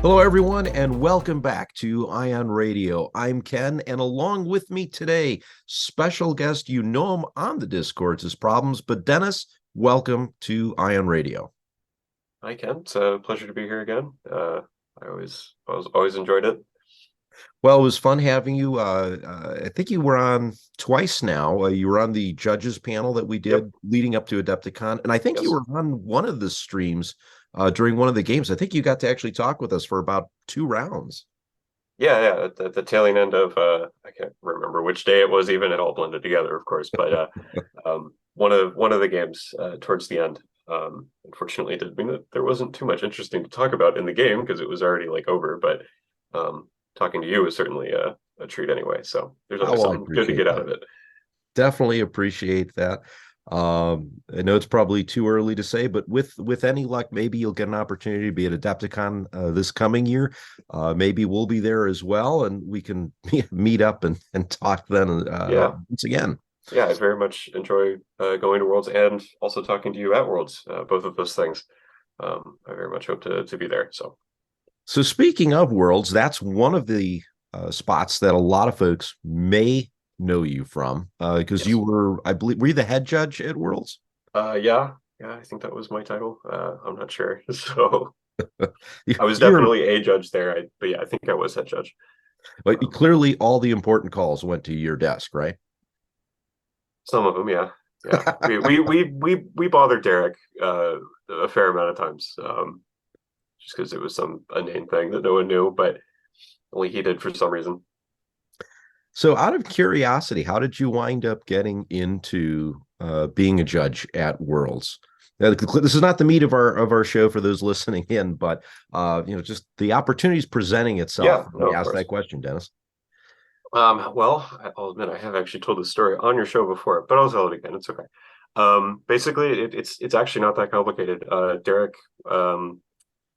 Hello, everyone, and welcome back to Ion Radio. I'm Ken, and along with me today, special guest, you know him on the Discords as Problems, but Dennis, welcome to Ion Radio. Hi, Ken. It's a pleasure to be here again. I always enjoyed it. Well, it was fun having you. I think you were on twice now. You were on the judges panel that we did leading up to Adepticon, and I think you were on one of the streams during one of the games. I think you got to actually talk with us for about 2 rounds. Yeah. At the tailing end of I can't remember which day it was. Even it all blended together, of course. But one of the games towards the end, unfortunately, did mean that there wasn't too much interesting to talk about in the game because it was already over. But talking to you was certainly a treat anyway. So there's always something good to get out of it. Definitely appreciate that. I know it's probably too early to say, but with any luck, maybe you'll get an opportunity to be at Adepticon this coming year. Maybe we'll be there as well, and we can meet up and talk then once again. Yeah, I very much enjoy going to Worlds and also talking to you at Worlds. Both of those things. I very much hope to be there. So speaking of Worlds, that's one of the spots that a lot of folks may know you from because you were, I believe, were you the head judge at Worlds? Yeah, I think that was my title. I'm not sure. So I was definitely a judge there. But yeah, I think I was head judge. But clearly all the important calls went to your desk, right? Some of them, yeah. we bothered Derek a fair amount of times, just because it was a name thing that no one knew, but only he did for some reason. So out of curiosity, how did you wind up getting into being a judge at Worlds? Now, this is not the meat of our show for those listening in, but just the opportunities presenting itself. Yeah, ask that question, Dennis. Well, I'll admit I have actually told this story on your show before, but I'll tell it again. It's okay. Basically, it's actually not that complicated. Derek,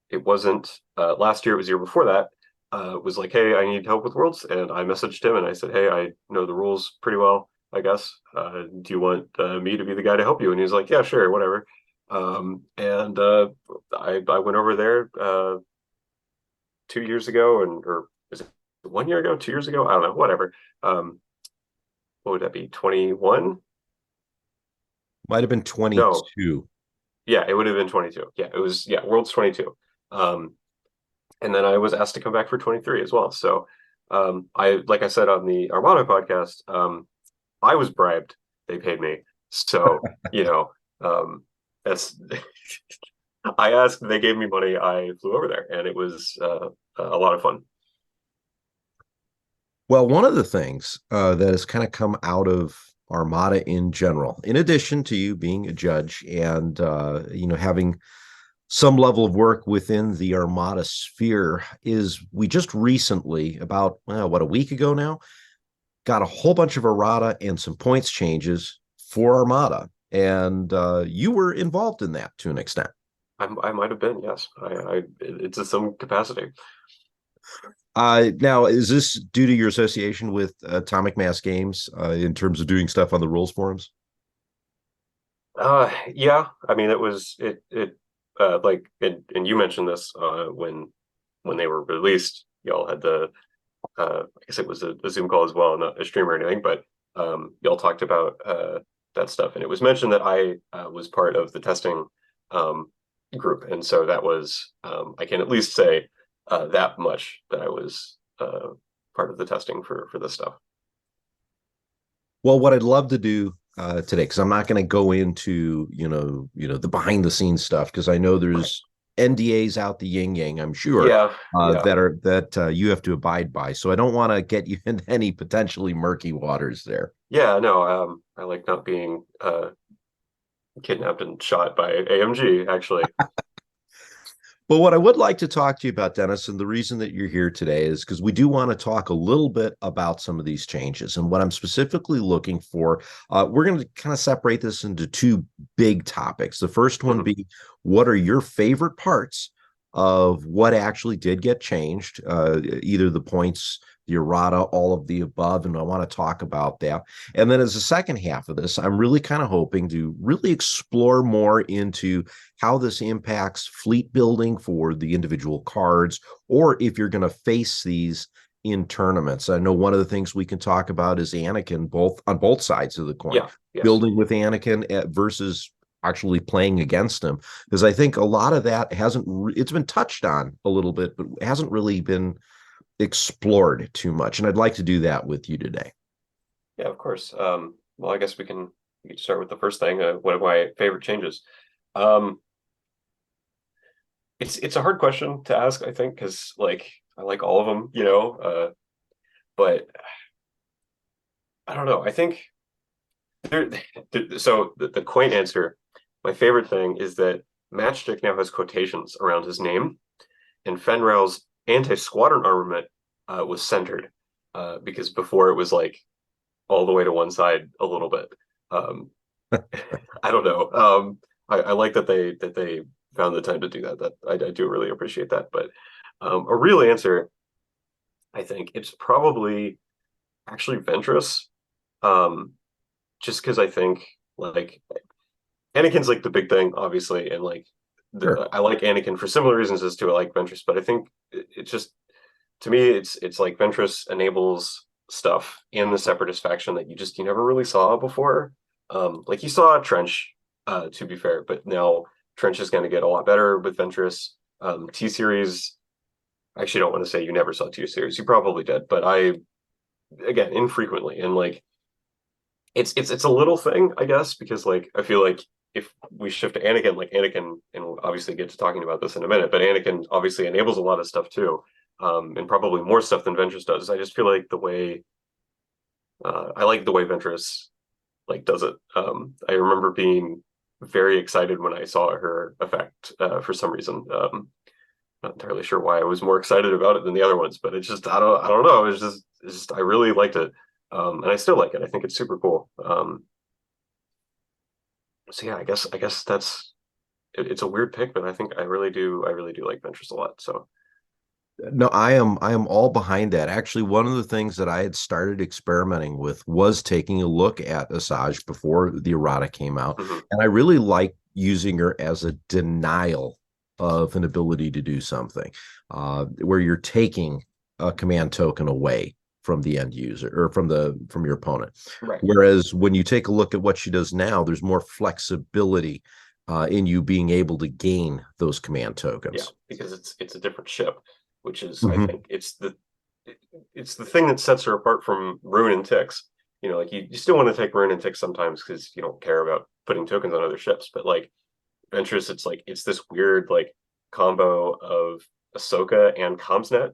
it wasn't last year. It was the year before that. Was like, hey, I need help with Worlds, and I messaged him and I said, hey, I know the rules pretty well, I guess. Do you want me to be the guy to help you? And he was like, yeah, sure, whatever. And I went over there 2 years ago, or is it 1 year ago, 2 years ago? I don't know, whatever. What would that be? 21? Might have been 22. No. Yeah, it would have been 22. Yeah, it was Worlds 22. And then I was asked to come back for 23 as well. So like I said on the Armada podcast, I was bribed. They paid me. So, that's I asked, they gave me money. I flew over there, and it was a lot of fun. Well, one of the things that has kind of come out of Armada in general, in addition to you being a judge and having some level of work within the Armada sphere, is we just recently, about a week ago now, got a whole bunch of errata and some points changes for Armada, and you were involved in that to an extent. I might have been, yes. It's in some capacity. Now, is this due to your association with Atomic Mass Games in terms of doing stuff on the rules forums? Yeah. I mean, it was and you mentioned this when they were released. Y'all had I guess it was a Zoom call as well, not a stream or anything, but y'all talked about that stuff, and it was mentioned that I was part of the testing group, and so that was I can at least say that much, that I was part of the testing for this stuff. Well, what I'd love to do today, because I'm not going to go into the behind the scenes stuff, because I know there's NDAs out the yin yang, I'm sure, that you have to abide by. So I don't want to get you into any potentially murky waters there. Yeah, no, I like not being kidnapped and shot by AMG, actually. But what I would like to talk to you about, Dennis, and the reason that you're here today is because we do want to talk a little bit about some of these changes. And what I'm specifically looking for, we're going to kind of separate this into two big topics. The first one Mhm. be, what are your favorite parts of what actually did get changed? Either the points, the errata, all of the above. And I want to talk about that. And then as a second half of this, I'm really kind of hoping to really explore more into how this impacts fleet building for the individual cards, or if you're going to face these in tournaments. I know one of the things we can talk about is Anakin, both on both sides of the coin, Yeah, yes. building with Anakin versus actually playing against him, because I think a lot of that it's been touched on a little bit, but hasn't really been explored too much. And I'd like to do that with you today. Yeah, of course. Well, I guess we can start with the first thing. One of my favorite changes. Um, it's a hard question to ask, I think, because like I like all of them, but I don't know. I think there, so the quaint answer, my favorite thing is that Matchstick now has quotations around his name, and Fenral's anti-squadron armament was centered, because before it was like all the way to one side a little bit. Um, I don't know. I like that they found the time to do that. That I do really appreciate that. But a real answer, I think, it's probably actually Ventress. Um, just because I think like Anakin's like the big thing, obviously, and like Sure. I like Anakin for similar reasons as to I like Ventress, but I think it's just to me it's like Ventress enables stuff in the Separatist faction that you never really saw before. Like you saw Trench, to be fair, but now Trench is going to get a lot better with Ventress. T series, I actually don't want to say you never saw T series, you probably did, but I again infrequently, and like it's a little thing, I guess, because like I feel like if we shift to Anakin, like Anakin, and we'll obviously get to talking about this in a minute, but Anakin obviously enables a lot of stuff too, and probably more stuff than Ventress does. I just feel like the way I like the way Ventress like does it. I remember being very excited when I saw her effect for some reason. Not entirely sure why I was more excited about it than the other ones, but it's just I don't know. It's just I really liked it, and I still like it. I think it's super cool. So yeah, I guess it's a weird pick, but I think I really do like Ventress a lot. So No, I am all behind that. Actually, one of the things that I had started experimenting with was taking a look at Asajj before the errata came out, mhm. and I really like using her as a denial of an ability to do something, where you're taking a command token away from the end user or from your opponent. Right. Whereas when you take a look at what she does now, there's more flexibility in you being able to gain those command Yeah, tokens. because it's a different ship, which is I Mhm. think it's the thing that sets her apart from Rune and Tix. Like you still want to take Rune and Tix sometimes because you don't care about putting tokens on other ships, but like Ventress, it's like it's this weird like combo of Ahsoka and Comsnet,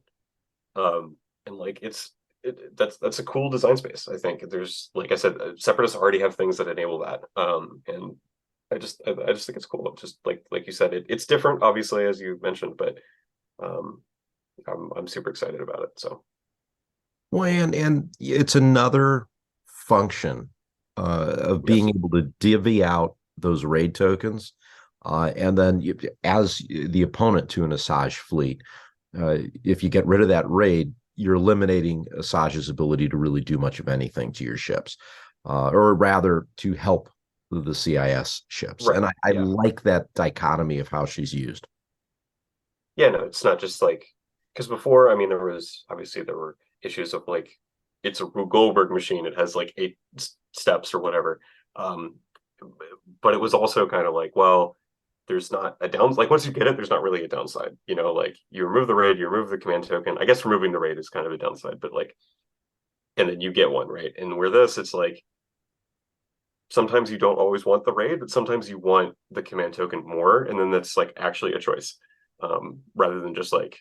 and like that's a cool design space. I think there's like I said, Separatists already have things that enable that, and I just think it's cool. Just like you said, it's different, obviously, as you mentioned, but um, I'm super excited about it. So Well, and it's another function of being yes, able to divvy out those raid tokens, and then as the opponent to an Asajj fleet, if you get rid of that raid, you're eliminating Asajj's ability to really do much of anything to your ships, or rather to help the CIS ships. right, And I yeah, like that dichotomy of how she's used. yeah. No, it's not just like because before, I mean, there were issues of like it's a Rube Goldberg machine. It has like eight steps or whatever. Um, but it was also kind of like, well, there's not a down like once you get it, there's not really a downside. Like you remove the raid, you remove the command token. I guess removing the raid is kind of a downside, but like and then you get one, right? And where this, it's like sometimes you don't always want the raid, but sometimes you want the command token more, and then that's like actually a choice. Rather than just like,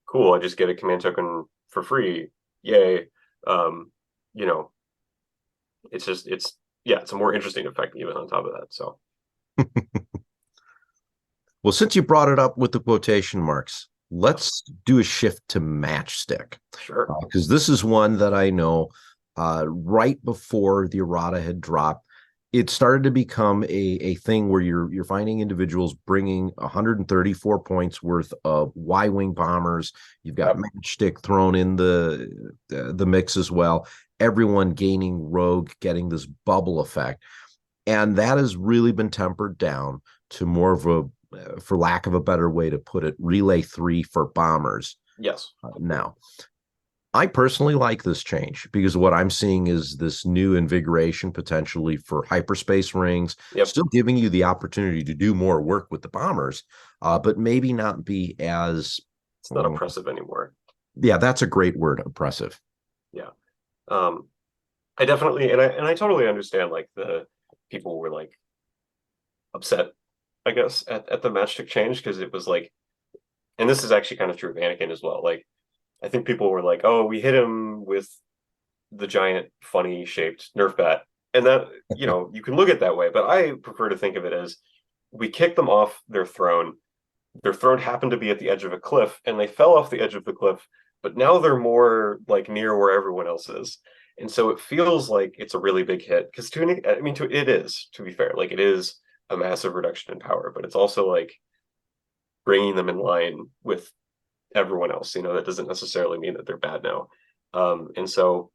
cool, I just get a command token for free. Yay. Um, you know, it's yeah, it's a more interesting effect even on top of that. So Well, since you brought it up with the quotation marks, let's do a shift to matchstick, Sure. because this is one that I know right before the errata had dropped, it started to become a thing where you're finding individuals bringing 134 points worth of Y-wing bombers. You've got Yep. matchstick thrown in the mix as well. Everyone gaining rogue, getting this bubble effect, and that has really been tempered down to more of a, for lack of a better way to put it, relay 3 for bombers Yes. now. I personally like this change because what I'm seeing is this new invigoration potentially for hyperspace rings, Yep. still giving you the opportunity to do more work with the bombers, but maybe not be as, It's not oppressive anymore. yeah, that's a great word, oppressive. Yeah. Um, I definitely and I totally understand like the people were like upset, I guess, at the matchstick change because it was like, and this is actually kind of true of Anakin as well. Like I think people were like, "Oh, we hit him with the giant funny shaped Nerf bat," and that you can look at it that way, but I prefer to think of it as we kicked them off their throne. Their throne happened to be at the edge of a cliff, and they fell off the edge of the cliff, but now they're more like near where everyone else is. And so it feels like it's a really big hit because I mean, it is, to be fair, like it is a massive reduction in power, but it's also like bringing them in line with everyone else. That doesn't necessarily mean that they're bad now. And so,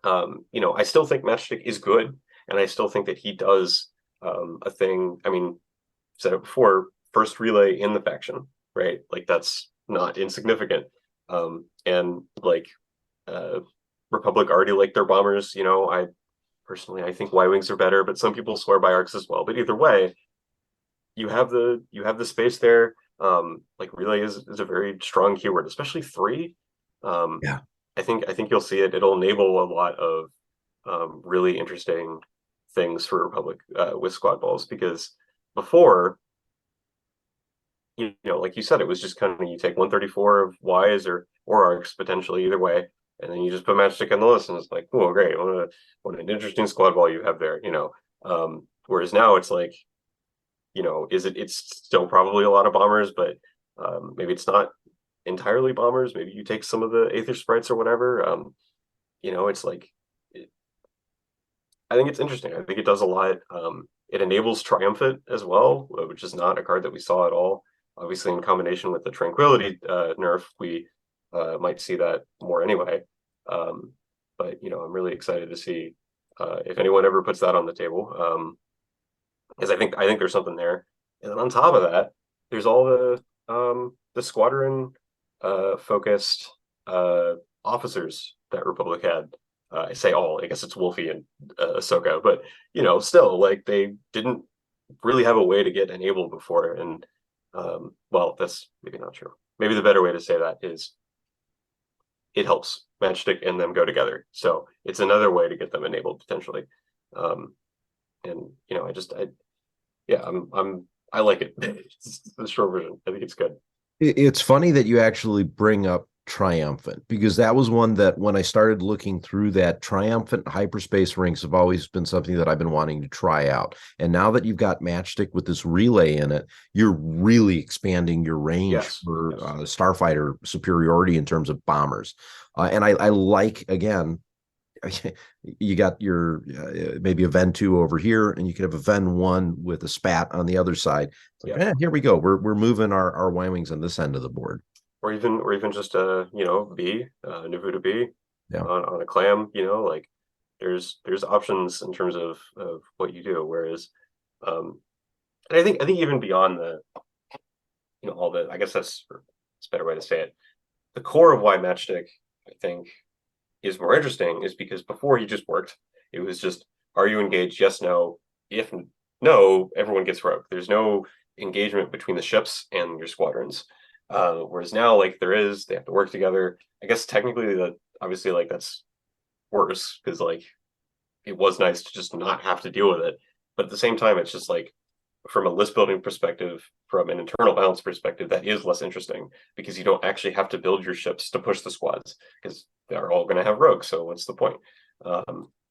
I still think Matchstick is good, and I still think that he does a thing. I mean, I've said it before, first relay in the faction, right? Like that's not insignificant. And like uh, Republic already like their bombers. I personally I think Y wings are better, but some people swear by arcs as well. But either way, you have the space there. Like relay is a very strong keyword, especially 3. Um, Yeah. I think you'll see it. It'll enable a lot of really interesting things for Republic with squad balls because before, like you said, it was just kind of you take 134 of Ys or arcs potentially either way, and then you just put matchstick on the list, and it's like, oh, great, what an interesting squad ball you have there. Whereas now it's like, it's still probably a lot of bombers, but maybe it's not entirely bombers. Maybe you take some of the Aether sprites or whatever. It's like I think it's interesting. I think it does a lot. It enables Triumphant as well, which is not a card that we saw at all. Obviously, in combination with the Tranquility nerf, we might see that more anyway. Um, but I'm really excited to see if anyone ever puts that on the table, because I think there's something there. And then on top of that, there's all the squadron focused officers that Republic had. I say all, I guess it's Wolfie and Ahsoka, but still, like they didn't really have a way to get enabled before, and well, that's maybe not true. Maybe the better way to say that is it helps Matchstick and them go together. So it's another way to get them enabled potentially. Um, and yeah, I like it. It's the short version. I think it's good. It's funny that you actually bring up Triumphant because that was one that when I started looking through that, Triumphant hyperspace rings have always been something that I've been wanting to try out. And now that you've got Matchstick with this relay in it, you're really expanding your range Yes, for yes, starfighter superiority in terms of bombers. And I like, again, you got your maybe a Ven 2 over here, and you could have a Ven 1 with a spat on the other side. It's like, yeah. here we go. We're moving our Y wings on this end of the board. Or even just B, Navuta B Yeah. on a clam. Like there's options in terms of what you do. Whereas, um, and I think even beyond the all the I guess that's a better way to say it. The core of why Matchstick I think is more interesting is because before he just worked. It was just, are you engaged? Yes, no. If no, everyone gets rogue. There's no engagement between the ships and your squadrons. Whereas now, like they have to work together. I guess technically that obviously like that's worse because like it was nice to just not have to deal with it. But at the same time, it's just like from a list building perspective, from an internal balance perspective, that is less interesting because you don't actually have to build your ships to push the squads because they're all going to have rogues. So what's the point?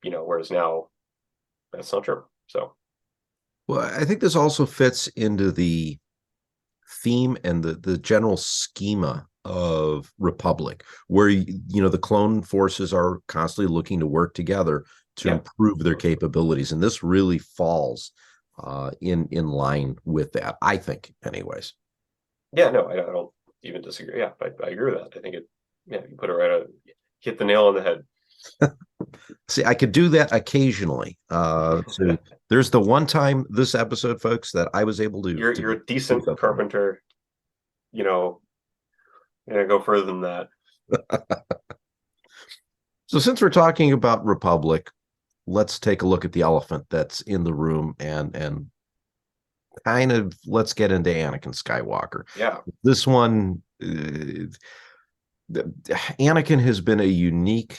Whereas now that's not true. So Well, I think this also fits into the theme and the general schema of Republic, where the clone forces are constantly looking to work together to Yeah. improve their capabilities, and this really falls in line with that, I think, anyways. Yeah, no, I don't even disagree. Yeah, I agree with that. I think yeah, you put it right hit the nail on the head. See, I could do that occasionally. So there's the one time this episode, folks, that I was able to You're a do decent something. carpenter, you know, you're gonna go further than that. So since we're talking about Republic, let's take a look at the elephant that's in the room and kind of let's get into Anakin Skywalker. Yeah. This one, Anakin has been a unique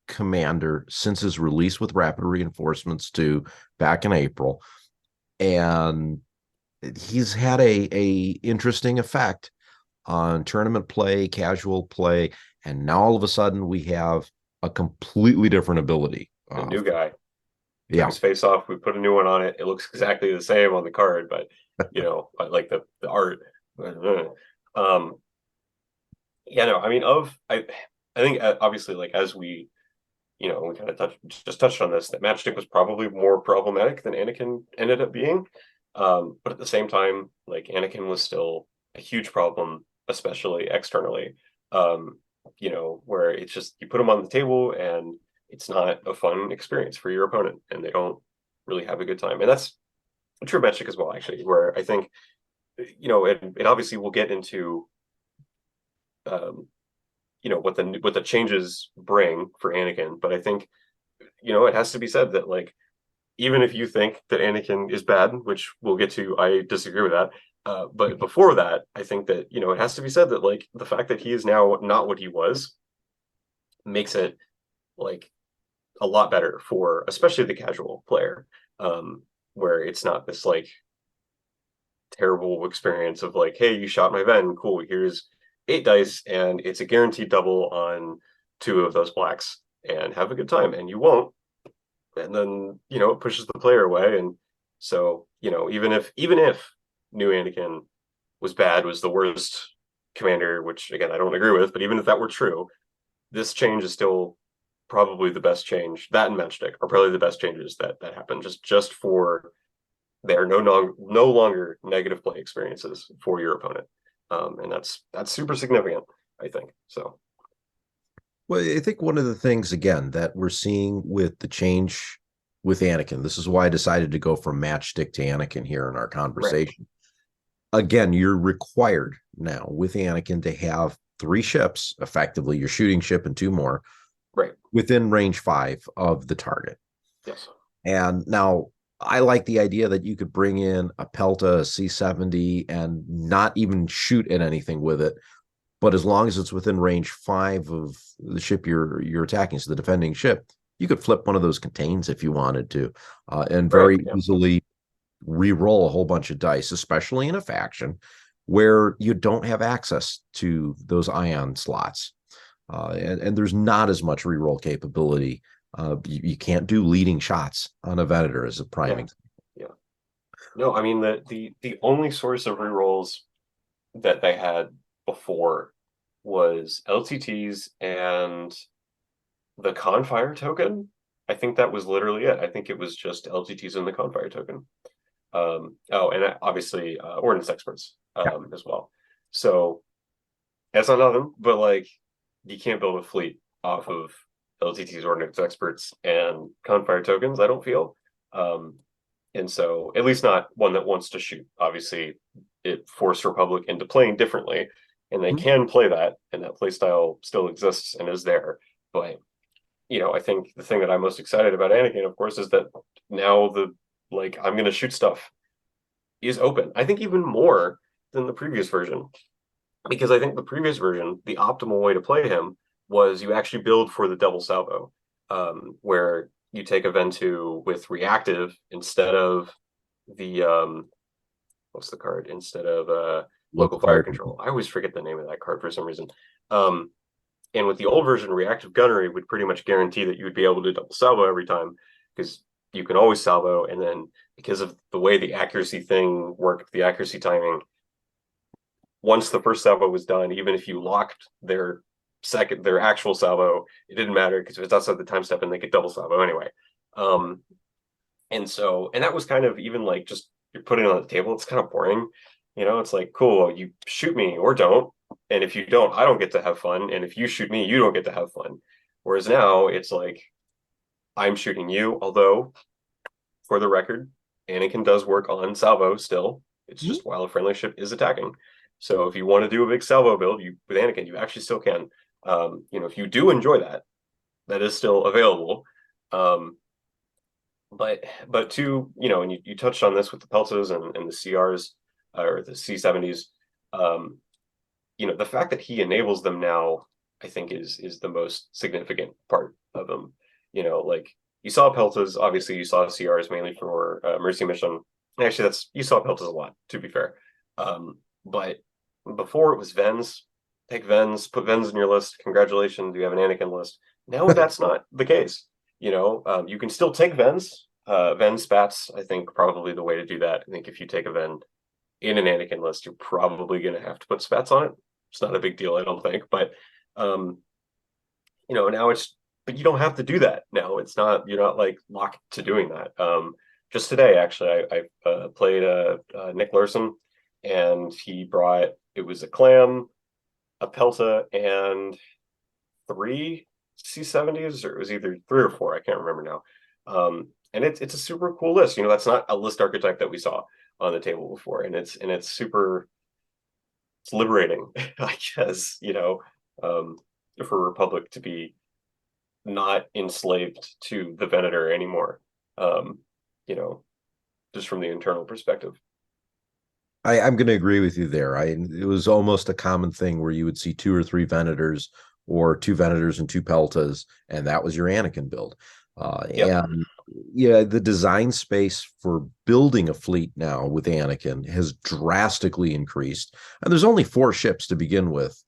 commander since his release with Rapid Reinforcements 2 back in April, and he's had a interesting effect on tournament play, casual play, and now all of a sudden we have a completely different ability. A new guy. Took Yeah. his face off. We put a new one on it. It looks exactly the same on the card, but I like the art. Um, yeah, no, I mean, I think obviously, like as we kind of touched on this, that Matchstick was probably more problematic than Anakin ended up being. But at the same time, like Anakin was still a huge problem, especially externally. Um, where it's just you put him on the table and it's not a fun experience for your opponent, and they don't really have a good time. And that's true of Matchstick as well, actually, where I think, it obviously will get into um, what the changes bring for Anakin, but I think it has to be said that like even if you think that Anakin is bad, which we'll get to, I disagree with that. But before that, I think that it has to be said that like the fact that he is now not what he was makes it like a lot better for especially the casual player, where it's not this like terrible experience of like, hey, you shot my Ven, cool, here's 8 dice, and it's a guaranteed double on 2 of those blacks, and have a good time, and you won't, and then it pushes the player away, and so even if new Anakin was the worst commander, which again I don't agree with, but even if that were true, this change is still probably the best change. That and Matchstick are probably the best changes that happen just for they're no longer negative play experiences for your opponent, and that's super significant, I think. So, Well, I think one of the things again that we're seeing with the change with Anakin, this is why I decided to go from Matchstick to Anakin here in our right, conversation. Again, you're required now with Anakin to have 3 ships, effectively your shooting ship and 2 more, right, within range 5 of the target. yes, And now I like the idea that you could bring in a Pelta, a C-70, and not even shoot at anything with it. But as long as it's within range 5 of the ship you're attacking, so the defending ship, you could flip one of those contains if you wanted to, and right, very yeah, easily re-roll a whole bunch of dice, especially in a faction where you don't have access to those ion slots. And there's not as much re-roll capability. You can't do leading shots on a Venator as a prime yeah, example. yeah. No, I mean the only source of rerolls that they had before was LTTs and the Confire token. I think that was literally it. I think it was just LTTs and the Confire token. And obviously Ordnance Experts Yeah. as well. So that's not nothing, but like you can't build a fleet off of LTTs, Ordnance Experts, and Confire tokens, I don't feel. Um, and so at least not one that wants to shoot. Obviously, it forced Republic into playing differently, and they can play that, and that play style still exists and is there. But I think the thing that I'm most excited about Anakin, of course, is that now the like I'm gonna shoot stuff is open. I think even more than the previous version, because I think the previous version, the optimal way to play him was you actually build for the double salvo, where you take a Ventu with reactive instead of the what's the card instead of local Local fire fire control. control. I always forget the name of that card for some reason. Um, and with the old version, reactive gunnery would pretty much guarantee that you would be able to double salvo every time because you can always salvo. And then because of the way the accuracy thing worked, the accuracy timing, once the first salvo was done, even if you locked their actual salvo, it didn't matter because if it's outside the time step and they could double salvo anyway. Um, and that was kind of even like just you're putting it on the table. It's kind of boring, It's like cool, you shoot me or don't, and if you don't, I don't get to have fun, and if you shoot me, you don't get to have fun. Whereas now it's like I'm shooting you, although for the record, Anakin does work on salvo still. It's Mhm. just while a friendly ship is attacking. So if you want to do a big salvo build, with Anakin, you actually still can. If you do enjoy that, that is still available. Um, but two, and you touched on this with the Peltas and the CRs or the C70s. Um, the fact that he enables them now, I think is the most significant part of them. Like you saw Peltas, obviously you saw CRs mainly for Mercy Mission. Actually, you saw Peltas a lot, to be fair. But before it was Vens. Take Vens, put Vens in your list. Congratulations, you have an Anakin list. Now that's not the case. You can still take Vens. Ven spats, I think, probably the way to do that. I think if you take a Ven in an Anakin list, you're probably going to have to put spats on it. It's not a big deal, I don't think. But um, now but you don't have to do that now. You're not like locked to doing that. Just today, actually, I played Nick Larson, and it was a clam, a pelta, and three C70s, or it was either three or four. I can't remember now. And it's a super cool list. That's not a list archetype that we saw on the table before, and it's liberating, I guess. For Republic to be not enslaved to the Venator anymore. Um, you know, just from the internal perspective. I'm going to agree with you there. It was almost a common thing where you would see two or three Venators or two Venators and two Peltas, and that was your Anakin build. Yep. And yeah, the design space for building a fleet now with Anakin has drastically increased. And there's only four ships to begin with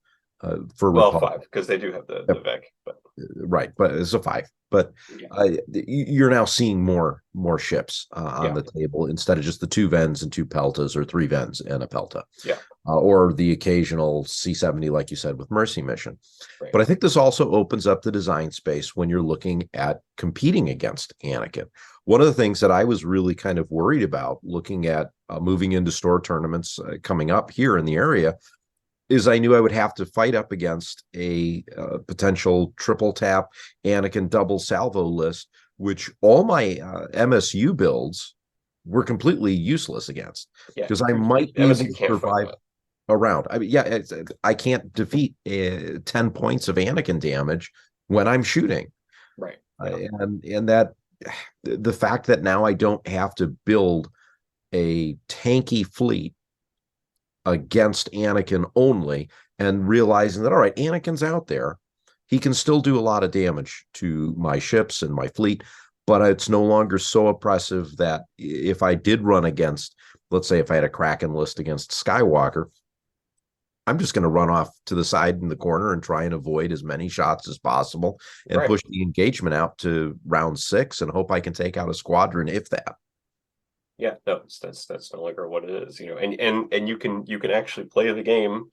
for Well, Republic. five because they do have the Vec, but Right, but it's a five. But yeah, you're now seeing more ships on yeah, the table instead of just the two Vens and two Peltas or three Vens and a Pelta, yeah, or the occasional C70, like you said, with Mercy Mission. right. But I think this also opens up the design space when you're looking at competing against Anakin. One of the things that I was really kind of worried about looking at moving into store tournaments coming up here in the area is I knew I would have to fight up against a potential triple tap Anakin double salvo list, which all my MSU builds were completely useless against Yeah, because I might be able MSU to can't fight survive that. a round. I mean, yeah, I can't defeat 10 points of Anakin damage when I'm shooting. Right. Yeah. And that the fact that now I don't have to build a tanky fleet against Anakin only and realizing that, all right, Anakin's out there. He can still do a lot of damage to my ships and my fleet, but it's no longer so oppressive that if I did run against, let's say, if I had a Kraken list against Skywalker, I'm just going to run off to the side in the corner and try and avoid as many shots as possible and Right. push the engagement out to round 6 and hope I can take out a squadron, if that. Yeah. No, that's no longer what it is. And you can actually play the game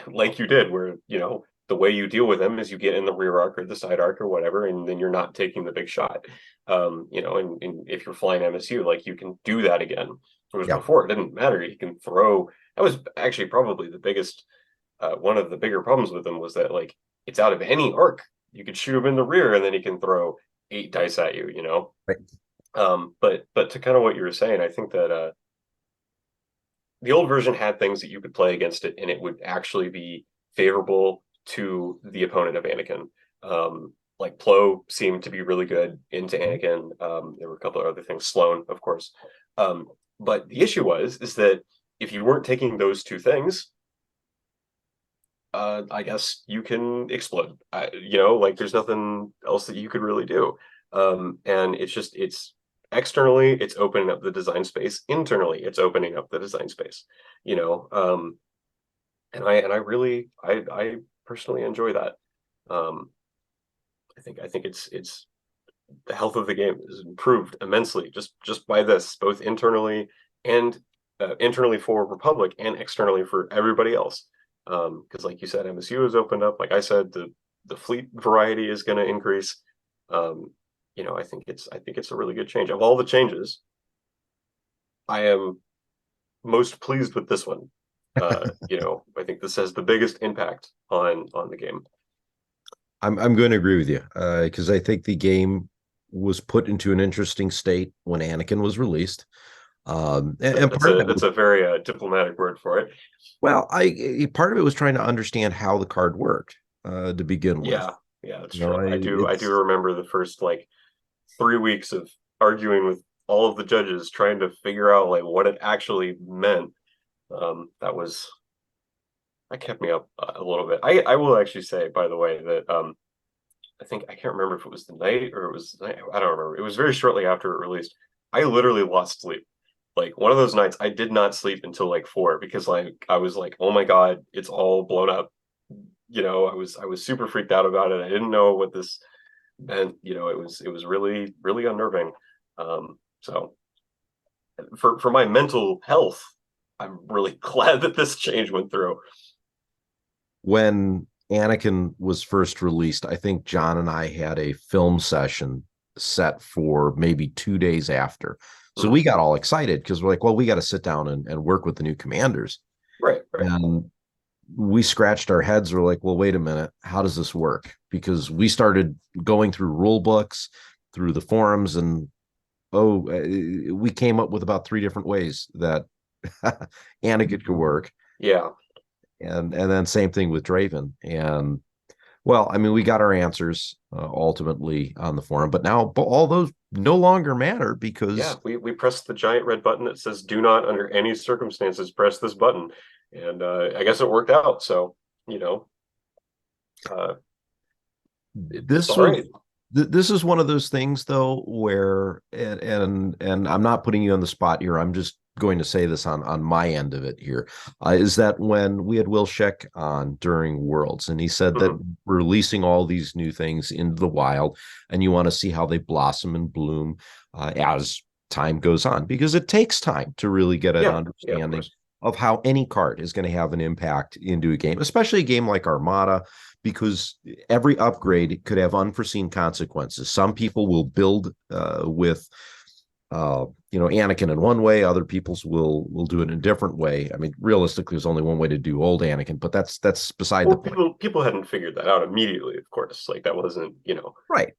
like you did, where the way you deal with them is you get in the rear arc or the side arc or whatever, and then you're not taking the big shot. And if you're flying MSU, like you can do that again. Whereas Yeah. before it didn't matter. You can throw. That was actually probably the biggest. One of the bigger problems with them was that like it's out of any arc. You could shoot him in the rear, and then he can throw 8 dice at you. Right. But to kind of what you were saying, I think that the old version had things that you could play against it, and it would actually be favorable to the opponent of Anakin. Like Plo seemed to be really good into Anakin. There were a couple of other things, Sloane, of course. Um, but the issue is that if you weren't taking those two things, I guess you can explode. Like there's nothing else that you could really do. And it's externally, it's opening up the design space. Internally, it's opening up the design space. You know, and I really, I personally enjoy that. Um, I think it's the health of the game is improved immensely just by this, both internally and internally for Republic and externally for everybody else. Because like you said, MSU has opened up. Like I said, the fleet variety is going to increase. Um, I think it's a really good change. Of all the changes, I am most pleased with this one. I think this has the biggest impact on the game. I'm going to agree with you because I think the game was put into an interesting state when Anakin was released. And That's part of a that that's was, a very diplomatic word for it. well, part of it was trying to understand how the card worked to begin with. Yeah, yeah, that's You know, true. I do it's remember the first like 3 weeks of arguing with all of the judges trying to figure out like what it actually meant. That kept me up a little bit. I will actually say, by the way, that I can't remember if it was the night or it was the night, I don't remember. It was very shortly after it released. I literally lost sleep. Like one of those nights, I did not sleep until like 4 because like I was like, oh my God, it's all blown up. I was super freaked out about it. I didn't know what this meant. It was really, really unnerving. So for my mental health, I'm really glad that this change went through. when Anakin was first released. I think John and I had a film session set for maybe 2 days after. So Mhm. we got all excited because we're like, well, we got to sit down and work with the new commanders. Right, right. And we scratched our heads. We're like, well, wait a minute. How does this work? Because we started going through rule books, through the forums, and we came up with about 3 different ways that Anakin could work. Yeah. And then same thing with Draven. And well, I mean, we got our answers ultimately on the forum, but now all those no longer matter Yeah, because we pressed the giant red button that says "Do not, under any circumstances, press this button," and I guess it worked out. So you know, uh, it's this all was right. this is one of those things though where and I'm not putting you on the spot here. I'm just going to say this on my end of it here is that when we had Will Sheck on during Worlds and he said that Mhm. we're releasing all these new things into the wild and you want to see how they blossom and bloom as time goes on because it takes time to really get an Yeah, yeah, of understanding course. of how any card is going to have an impact into a game, especially a game like Armada, because every upgrade could have unforeseen consequences. Some people will build with Anakin in one way, other people's will do it in a different way. I mean, realistically, there's only one way to do old Anakin, but that's beside the Well, point. people hadn't figured that out immediately, of course. Like that wasn't, Right.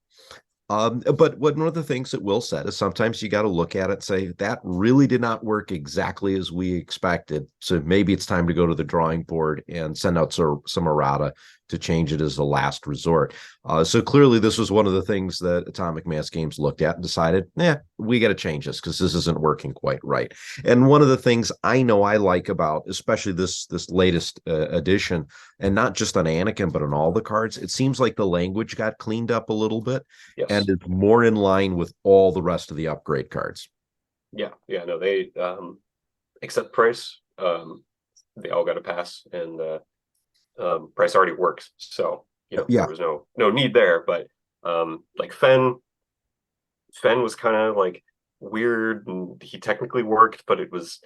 But one of the things that Will said is sometimes you got to look at it and say that really did not work exactly as we expected. So maybe it's time to go to the drawing board and send out some errata to change it as a last resort. So clearly, this was one of the things that Atomic Mass Games looked at and decided, we got to change this because this isn't working quite right. And one of the things I know I like about, especially this latest edition, and not just on Anakin but on all the cards, it seems like the language got cleaned up a little bit and yes, is more in line with all the rest of the upgrade cards. yeah, yeah. No, they except price, they all got a pass, and price already works, so there Yeah, was no need there. But like Fen was kind of like weird, and he technically worked, but it was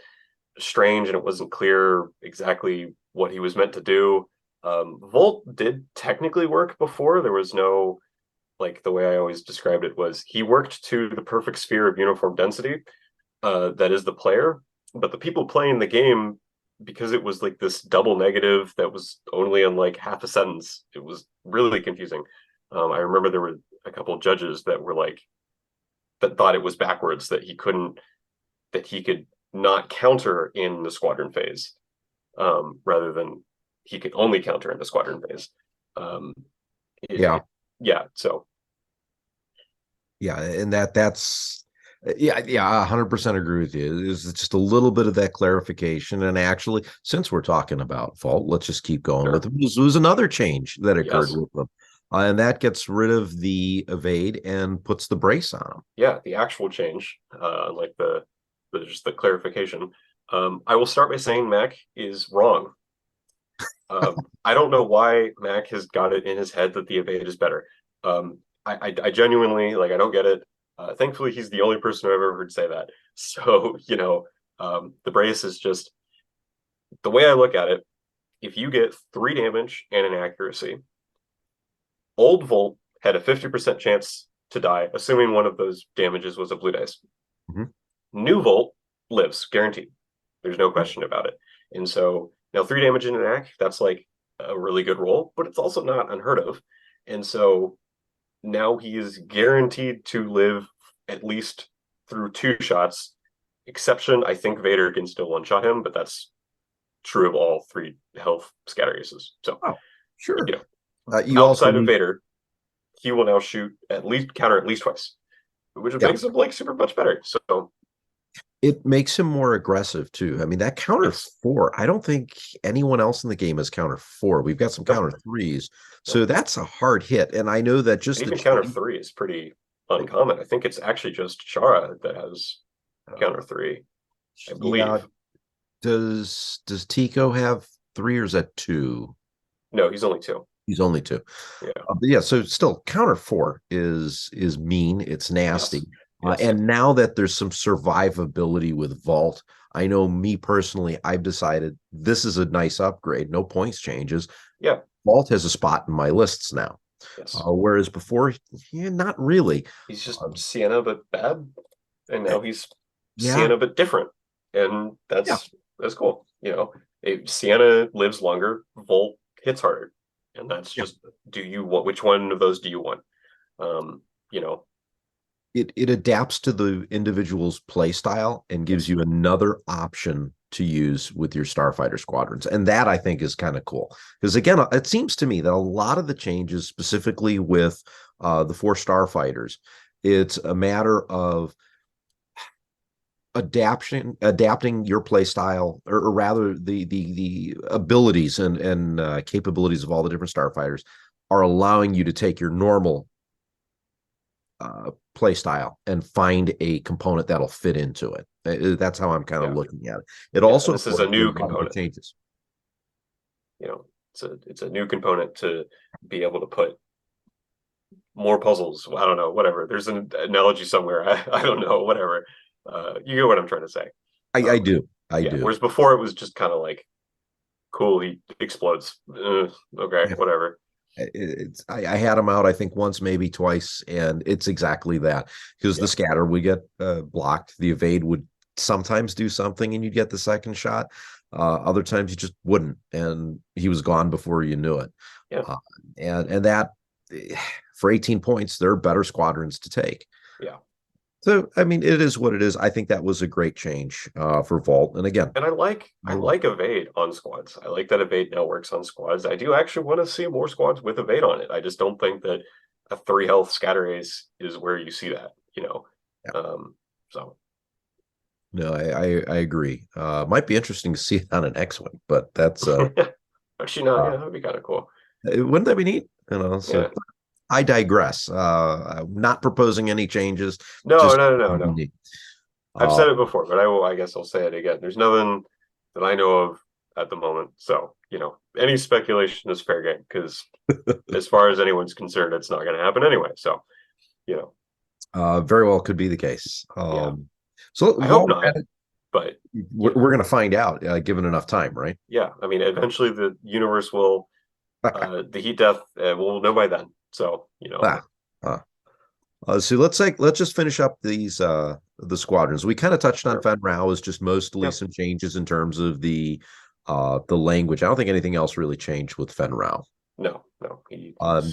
strange, and it wasn't clear exactly what he was meant to do. Volt did technically work before. There was no, like, the way I always described it was he worked to the perfect sphere of uniform density. That is the player, but the people playing the game, because it was like this double negative that was only in like half a sentence, it was really confusing. I remember there were a couple of judges that were like that thought it was backwards, that he could not counter in the squadron phase, rather than he could only counter in the squadron phase. Um, yeah, yeah, so yeah, and yeah, 100% agree with you. It's just a little bit of that clarification. And actually, since we're talking about fault, let's just keep going with sure. it. It was another change that occurred Yes, with them. And that gets rid of the evade and puts the brace on them. yeah, the actual change, like the just the clarification. I will start by saying Mac is wrong. I don't know why Mac has got it in his head that the evade is better. I genuinely, like, I don't get it. Thankfully, he's the only person I've ever heard say that. So The brace is just the way I look at it. If you get 3 damage and an accuracy, old Volt had a 50% chance to die, assuming one of those damages was a blue dice. Mhm. New Volt lives, guaranteed. There's no question about it. And so now 3 damage in an act, that's like a really good roll, but it's also not unheard of. And so now he is guaranteed to live at least through 2 shots. Exception, I think Vader can still one-shot him, but that's true of all 3 health scatter aces. So, Oh, sure. you know, You also outside of need Vader, he will now shoot at least counter at least twice, which yeah. makes him like super much better. So It makes him more aggressive too. I mean, that counter yes, four, I don't think anyone else in the game has counter four. We've got some nope, counter threes. So nope. that's a hard hit. And I know that And just the even counter change, 3 is pretty uncommon. I think it's actually just Chara that has uh, counter 3, I yeah. believe. Does Tico have three or is that two? No, he's only 2. He's only two. Yeah. But yeah, so still counter four is mean. It's nasty. Yes. Yes. And now that there's some survivability with Vault, I know me personally, I've decided this is a nice upgrade. No points changes. Yeah. Vault has a spot in my lists now. Yes. Whereas before, yeah, not really. He's just Um, Sienna but bad, and eh, now he's yeah, Sienna but different, and yeah, that's cool. Sienna lives longer, Volt hits harder, and that's yeah. just do you want which one of those do you want? Um, you know, It adapts to the individual's play style and gives yes, you another option to use with your starfighter squadrons, and that I think is kind of cool because again, it seems to me that a lot of the changes, specifically with the 4 starfighters, it's a matter of adapting your play style, or rather the abilities and capabilities of all the different starfighters are allowing you to take your normal play style and find a component that'll fit into it. That's how I'm kind of yeah, looking at it. It yeah, and also this is a affords you new a lot of good component. changes. It's a new component to be able to put more puzzles. I don't know, whatever. There's an analogy somewhere. I don't know, whatever. You get what I'm trying to say. I Um, do. I yeah. do. Whereas before it was just kind of like, cool, he explodes. Okay, Yeah. whatever. I had them out, I think once, maybe twice, and it's exactly that. Because the Yeah, scatter would get blocked, the evade would sometimes do something, and you'd get the second shot. Other times you just wouldn't, and he was gone before you knew it. yeah, Uh, and that for 18 points, there are better squadrons to take. yeah. So I mean, it is what it is. I think that was a great change for Vault. And again, And I like evade on squads. I like that evade now works on squads. I do actually want to see more squads with evade on it. I just don't think that a 3 health scatter ace is where you see that. yeah, So no, I agree. Might be interesting to see it on an X-wing, but that's actually no, uh, yeah, that'd be kind of cool. wouldn't that be neat? So Yeah. I digress. I'm not proposing any changes. No, Just no, no, no, would be no. neat. I've Uh, said it before, but I guess I'll say it again. There's nothing that I know of at the moment. So, any speculation is fair game because as far as anyone's concerned, it's not going to happen anyway. So, you know, very well could be the case. yeah, So I hope Vault, not, but we're going to find out given enough time, right? yeah, I mean, eventually the universe will, the heat death, we'll know by then. So, Ah, uh, so let's just finish up these the squadrons. We kind of touched on sure. Fen Rao is just mostly Yep. some changes in terms of the language. I don't think anything else really changed with Fen Rao. No, no, he's Um,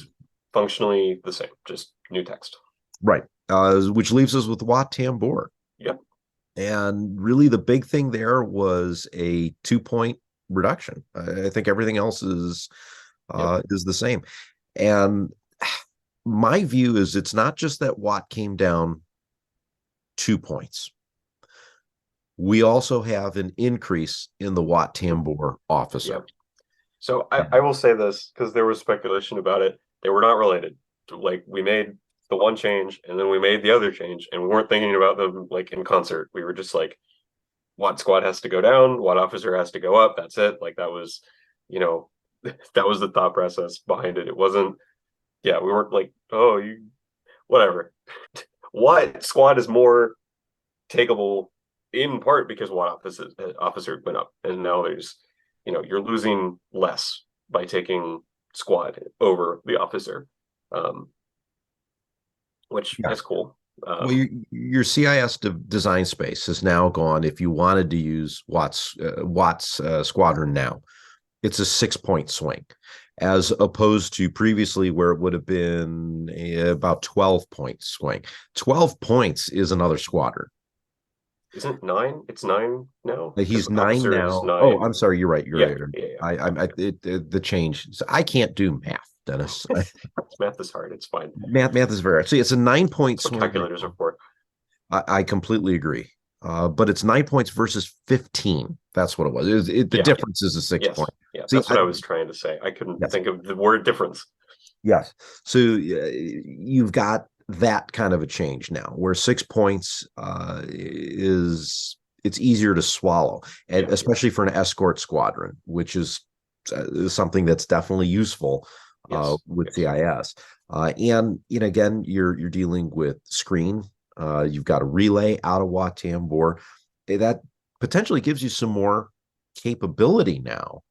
functionally the same, just new text. right. Which leaves us with Wat Tambor. Yep. And really the big thing there was a 2 point reduction. I think everything else Yep. is the same. And my view is it's not just that Watt came down 2 points. We also have an increase in the Watt Tambor officer. Yep. So I will say this because there was speculation about it. They were not related. Like we made the one change and then we made the other change, and we weren't thinking about them like in concert. We were just like, what squad has to go down, what officer has to go up. That's it. Like that was, you know, that was the thought process behind it. It wasn't, yeah, we weren't like, oh, you, whatever. What squad is more takeable in part because one officer went up, and now there's, you're losing less by taking squad over the officer, um, which Yeah. is cool. Well, your CIS design space has now gone. If you wanted to use Watts squadron now, it's a 6 point swing, as opposed to previously where it would have been about 12 point swing. 12 points is another squadron. Isn't nine? It's nine now because He's nine officer is now. Oh, I'm nine. sorry. You're right. You're Yeah, right. yeah, yeah. The change. So I can't do math, Dennis. Math is hard. It's fine. Math is very see. It's a 9 point That's what swing. calculators are for. I completely agree. But it's 9 points versus 15. That's what it was. The Yeah. difference is a 6 point. Yeah. See, That's what I was trying to say. I couldn't yes, think of the word difference. yes. So you've got that kind of a change now, where 6 points is it's easier to swallow, and Yeah. especially for an escort squadron, which is something that's definitely useful Yes. with Yes. CIS. And again, you're dealing with screen. You've got a relay out of Wat Tambor. That potentially gives you some more capability now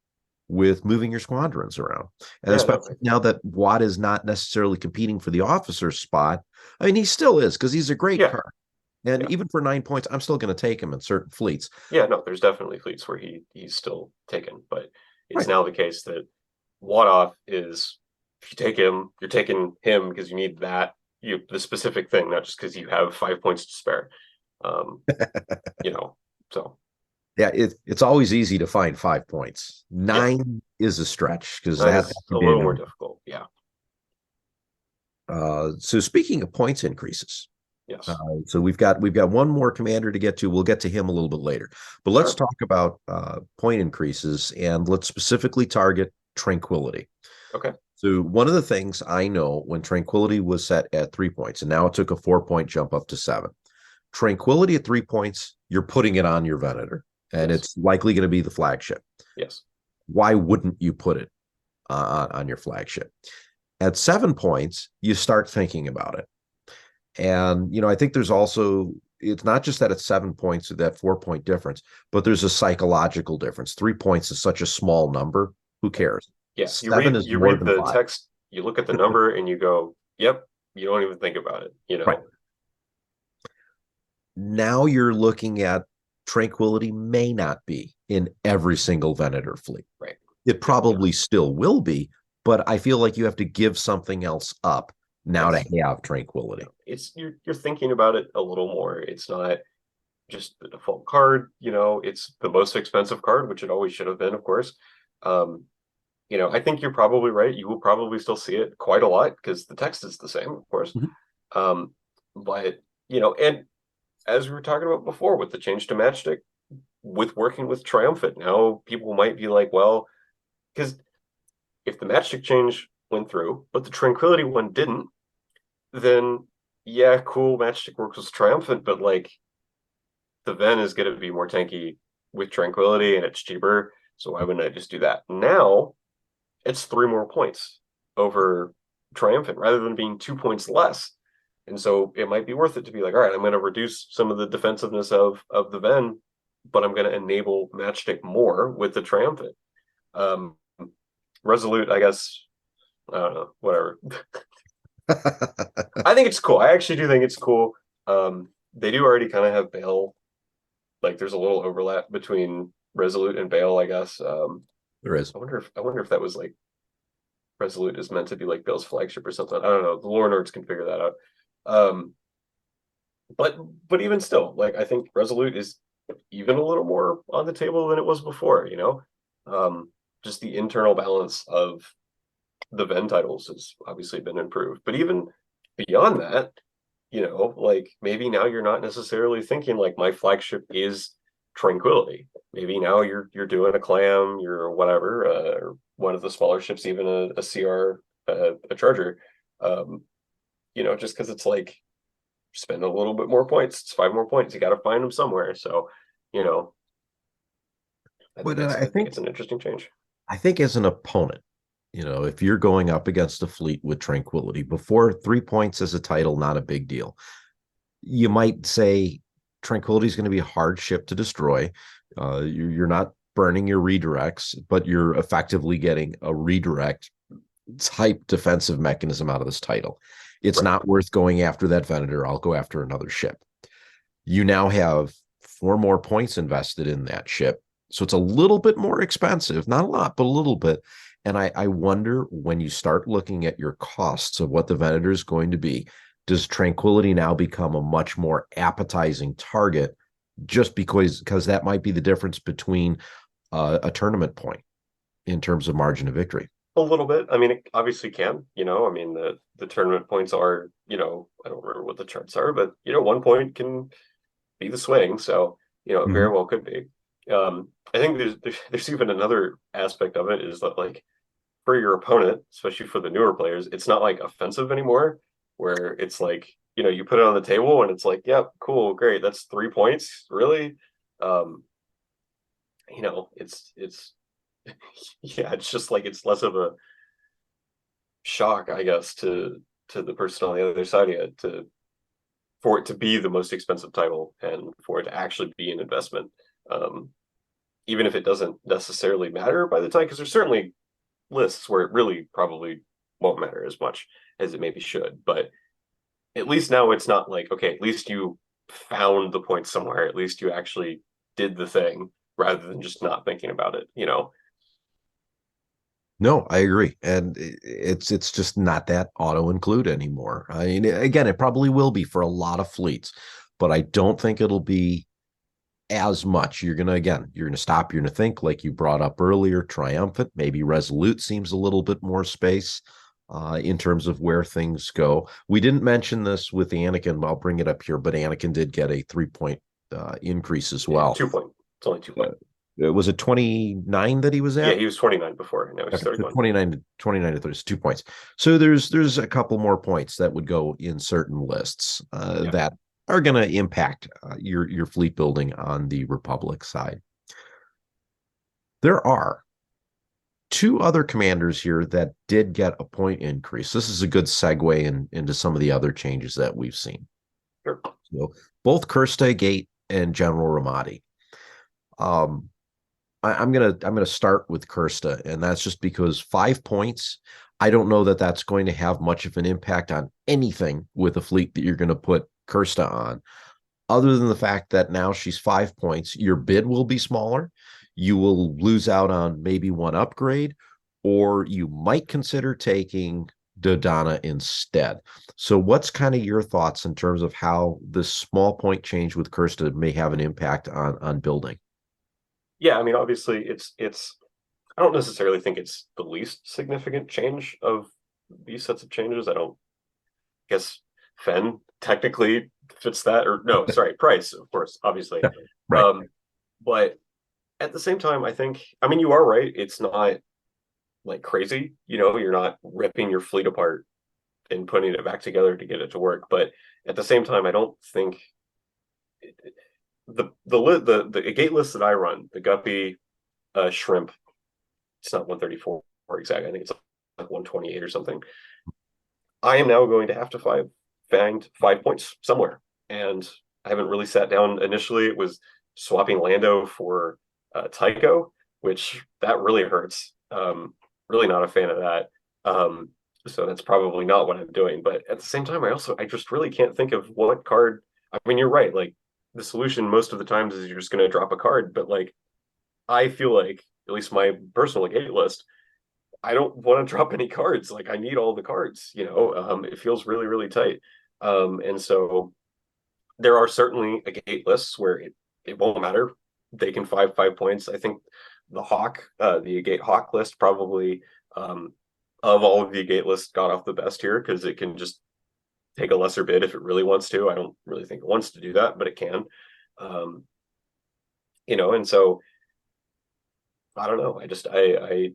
with moving your squadrons around. And Yeah. No. especially now that Watt is not necessarily competing for the officer's spot. I mean, he still is, because he's a great Yeah. car. And Yeah. even for 9 points, I'm still going to take him in certain fleets. Yeah. No. There's definitely fleets where he's still taken, but it's Right. now the case that Wadoff is, if you take him, you're taking him because you need the specific thing, not just because you have 5 points to spare. Um, so Yeah, it's always easy to find 5 points. yeah, Nine is a stretch, because nine that is a could be a little more number. difficult. Yeah. So speaking of points increases, Yes. so we've got one more commander to get to. We'll get to him a little bit later, but let's Sure. talk about point increases, and let's specifically target tranquility. Okay. So one of the things I know, when tranquility was set at 3 points, and now it took a 4 point jump up to 7. Tranquility at 3 points, you're putting it on your Venator, and Yes. it's likely going to be the flagship. Yes. Why wouldn't you put it on your flagship? At 7 points, you start thinking about it. And, I think there's also, it's not just that it's 7 points, that 4 point difference, but there's a psychological difference. 3 points is such a small number. Who cares? Yeah. You 7 read is you more read than the 5. text, you look at the number, and you go, "Yep." You don't even think about it. Right. Now you're looking at tranquility may not be in every single Venator fleet. Right. It Yeah. probably still will be, but I feel like you have to give something else up now Yes. to have tranquility. It's you're thinking about it a little more. It's not just the default card. It's the most expensive card, which it always should have been, of course. Um, I think you're probably right. You will probably still see it quite a lot because the text is the same, of course. Mhm. Um, but and as we were talking about before, with the change to matchstick, with working with Triumphant, now people might be like, well, because if the matchstick change went through, but the Tranquility one didn't, then yeah, cool, matchstick works with Triumphant, but like the Ven is going to be more tanky with Tranquility and it's cheaper. So why wouldn't I just do that? Now it's 3 more points over Triumphant rather than being 2 points less. And so it might be worth it to be like, all right, I'm going to reduce some of the defensiveness of the Ven, but I'm going to enable Matchstick more with the Triumphant. Resolute, I guess, I don't know, whatever. I think it's cool. I actually do think it's cool. They do already kind of have Bale. Like there's a little overlap between Resolute and Bale, I guess. There is. I wonder if that was like Resolute is meant to be like Bale's flagship or something. I don't know. The lore nerds can figure that out. Um, but even still, like I think Resolute is even a little more on the table than it was before. Just the internal balance of the Ven titles has obviously been improved. But even beyond that, like maybe now you're not necessarily thinking like my flagship is Tranquility. Maybe now you're doing a clam, you're whatever, or one of the smaller ships, even a CR, a charger. Um, just because it's like spend a little bit more points. It's 5 more points. You got to find them somewhere. So, you know, I think But it's I I think think it's an interesting change. I think as an opponent, if you're going up against a fleet with tranquility, before 3 points as a title, not a big deal. You might say Tranquility is going to be a hard ship to destroy. You're not burning your redirects, but you're effectively getting a redirect type defensive mechanism out of this title. It's Right. not worth going after that Venator. I'll go after another ship. You now have 4 more points invested in that ship. So it's a little bit more expensive, not a lot, but a little bit. And I wonder, when you start looking at your costs of what the Venator is going to be, does Tranquility now become a much more appetizing target, just because that might be the difference between a tournament point in terms of margin of victory? A little bit. I mean, it obviously can, I mean, the tournament points are, I don't remember what the charts are, but 1 point can be the swing. So, it very Mhm. well could be. I think there's even another aspect of it is that, like, for your opponent, especially for the newer players, it's not like offensive anymore, where it's like, you put it on the table and it's like, yep, cool, great, that's 3 points, really. Um, it's yeah, it's just like it's less of a shock, I guess, to the person on the other side of it, to for it to be the most expensive title and for it to actually be an investment. Um, Even if it doesn't necessarily matter by the time, because there's certainly lists where it really probably won't matter as much as it maybe should. But at least now it's not like, okay, at least you found the point somewhere. At least you actually did the thing rather than just not thinking about it. No, I agree, and it's just not that auto include anymore. I mean, again, it probably will be for a lot of fleets, but I don't think it'll be as much. You're gonna stop. You're gonna think, like you brought up earlier, triumphant, maybe resolute seems a little bit more space in terms of where things go. We didn't mention this with Anakin. I'll bring it up here, but Anakin did get a 3 point increase as Yeah, well. 2 point. It's only 2 point. Was it 29 that he was Yeah, at? he was 29 before, and now he's Okay, so 31. 29 to 30 is 2 points. So there's a couple more points that would go in certain lists Yeah. that are going to impact your fleet building on the Republic side. There are two other commanders here that did get a point increase. This is a good segue into some of the other changes that we've seen. Sure. So both Kirsta Gate and General Ramadi. Um, I'm gonna start with Kirsta, and that's just because 5 points. I don't know that that's going to have much of an impact on anything with a fleet that you're going to put Kirsta on, other than the fact that now she's 5 points. Your bid will be smaller. You will lose out on maybe one upgrade, or you might consider taking Dodonna instead. So, what's kind of your thoughts in terms of how this small point change with Kirsta may have an impact on building? Yeah, I mean, obviously, it's. I don't necessarily think it's the least significant change of these sets of changes. I don't guess Fen technically fits that, or no, sorry, Price, of course, obviously. Yeah, right. Um, but at the same time, I mean, you are right. It's not like crazy. You're not ripping your fleet apart and putting it back together to get it to work. But at the same time, I don't think the gate list that I run, the Guppy Shrimp, it's not 134 exactly. I think it's like 128 or something. I am now going to have to find 5 points somewhere. And I haven't really sat down. Initially, it was swapping Lando for Tycho, which that really hurts. Really not a fan of that. So that's probably not what I'm doing. But at the same time, I just really can't think of what card. I mean, you're right. Like, the solution most of the times is you're just going to drop a card. But, like, I feel like, at least my personal gate list, I don't want to drop any cards. Like, I need all the cards. It feels really, really tight. And so there are certainly a gate lists where it won't matter. They can 5 points. I think the gate hawk list probably, of all of the gate lists, got off the best here because it can just take a lesser bid if it really wants to. I don't really think it wants to do that, but it can. Um, and so I don't know. I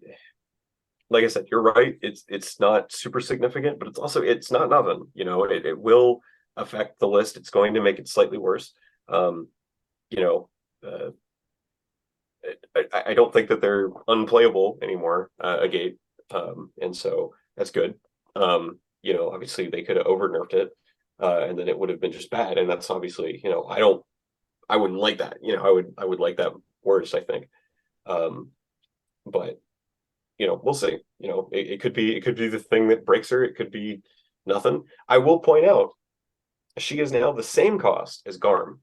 like I said, you're right. It's not super significant, but it's not nothing. It will affect the list. It's going to make it slightly worse. Um, you know, uh, I don't think that they're unplayable anymore. A gate, and so that's good. Obviously they could have over nerfed it, and then it would have been just bad. And that's obviously, I don't I wouldn't like that. I would like that worse, I think. Um, but we'll see. It could be the thing that breaks her. It could be nothing. I will point out she is now the same cost as Garm.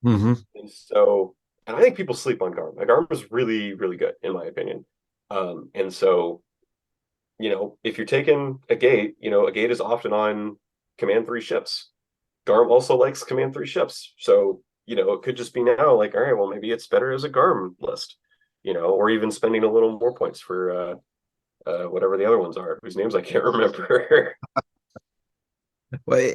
Hmm. And so, and I think people sleep on Garm. Like, Garm is really, really good, in my opinion. And so, if you're taking a gate, a gate is often on Command 3 ships. Garm also likes Command 3 ships. So, it could just be now like, all right, well, maybe it's better as a Garm list, or even spending a little more points for whatever the other ones are, whose names I can't remember. Well,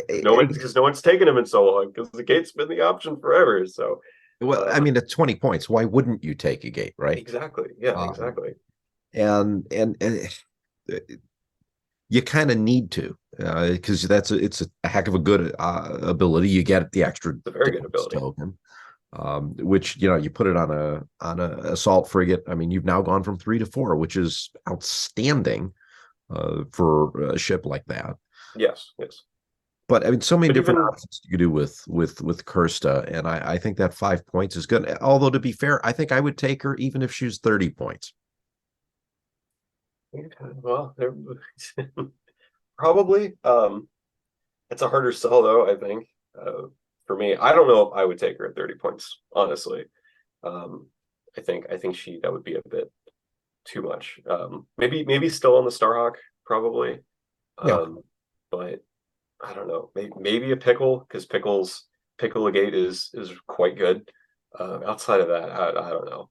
Because no one's taken him in so long, because the gate's been the option forever. So, I mean, at 20 points, why wouldn't you take a gate, right? exactly. Yeah, Um, exactly. and you kind of need to, because it's a heck of a good ability. You get the extra It's a very good defense ability. token, which you put it on a assault frigate. I mean, you've now gone from 3 to 4, which is outstanding for a ship like that. Yes, yes. But I mean, so many But different even options you could do with Kirsta, and I think that 5 points is good. Although to be fair, I think I would take her even if she was 30 points. well, probably. It's a harder sell though, I think. For me, I don't know if I would take her at 30 points, honestly. Um, I think that would be a bit too much. Maybe still on the Starhawk, probably. Yeah, But I don't know. Maybe a pickle, because pickle gate is quite good. Outside of that, I don't know.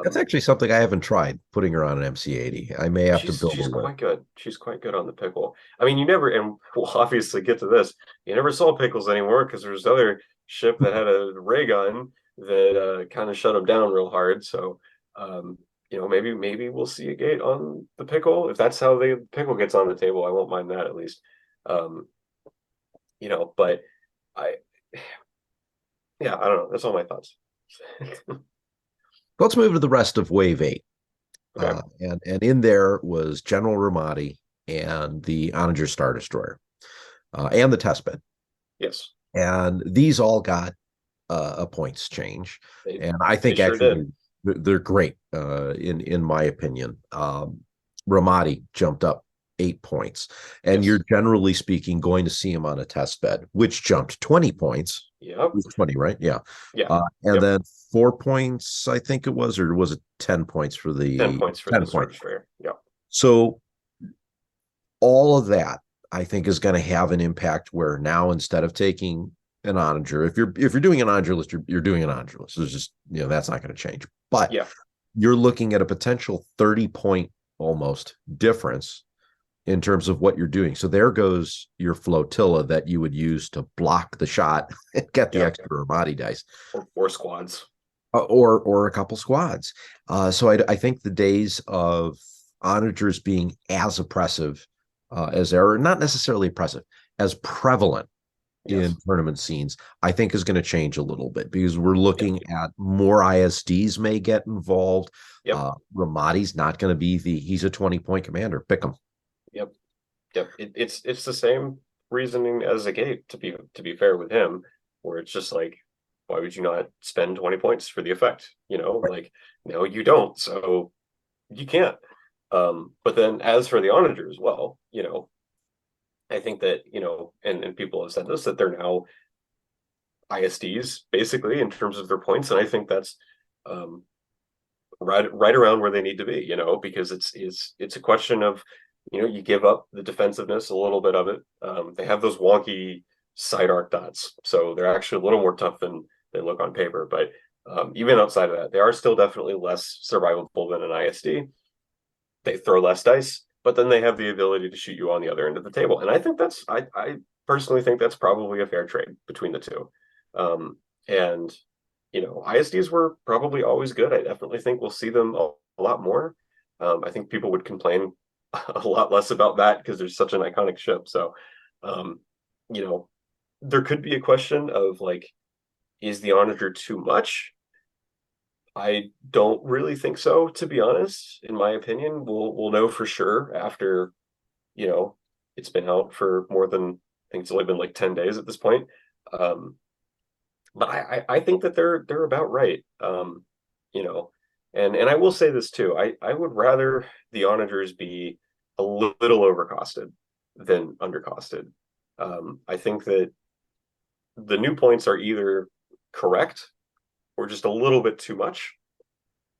that's Um, actually something I haven't tried putting her on an MC80. I may have to build a she's list. quite good. She's quite good on the pickle. I mean, you never, and we'll obviously get to this. You never saw pickles anymore because there's other ship that had a ray gun that kind of shut them down real hard. So, maybe we'll see a gate on the pickle. If that's how the pickle gets on the table, I won't mind that at least. Um, but I, yeah, I don't know. That's all my thoughts. Let's move to the rest of Wave 8. Okay. And in there was General Ramadi and the Onager Star Destroyer, and the test bed. Yes, And these all got a points change. they And I they think sure actually did. they're great, in my opinion. Ramadi jumped up 8 points, and you're Yes. generally speaking going to see him on a test bed, which jumped 20 points. It Yep. was 20, right? Yeah. Yeah. And Yep. then 4 points, I think it was, or was it 10 points for 10 the points for 10 the Star point? Destroyer. Yep. So all of that, I think, is going to have an impact where now, instead of taking an onager, if you're doing an onager list, you're doing an onager list. There's just, that's not going to change. But Yeah. you're looking at a potential 30-point almost difference in terms of what you're doing. So there goes your flotilla that you would use to block the shot and get the Yep. extra Ramadi dice, Or four squads. or a couple squads. So I think the days of onagers being as oppressive, as they're not necessarily oppressive, as prevalent in Yes. tournament scenes, I think is going to change a little bit, because we're Yep. looking at more ISDs may get involved. Yep. Ramadi's not going to be he's a 20-point commander. Pick him. Yep. Yep. It's the same reasoning as a gate, to be fair with him, where it's just like, why would you not spend 20 points for the effect? Like, no, you don't. So you can't. But then as for the onagers, well, I think that, and people have said this, that they're now ISDs basically in terms of their points. And I think that's um, right around where they need to be, because it's a question of, you give up the defensiveness, a little bit of it. They have those wonky side arc dots, so they're actually a little more tough than they look on paper. But even outside of that, they are still definitely less survivable than an ISD. They throw less dice, but then they have the ability to shoot you on the other end of the table. And I think I personally think that's probably a fair trade between the two. And ISDs were probably always good. I definitely think we'll see them a lot more. I think people would complain a lot less about that because there's such an iconic ship. So, um, you know, there could be a question of like, is the Onager too much? I don't really think so, to be honest. In my opinion, we'll know for sure after, you know, it's been out for more than, I think it's only been like 10 days at this point. Um, but I think that they're about right. You know, and I will say this too. I would rather the onagers be a little overcosted than undercosted. I think that the new points are either correct or just a little bit too much,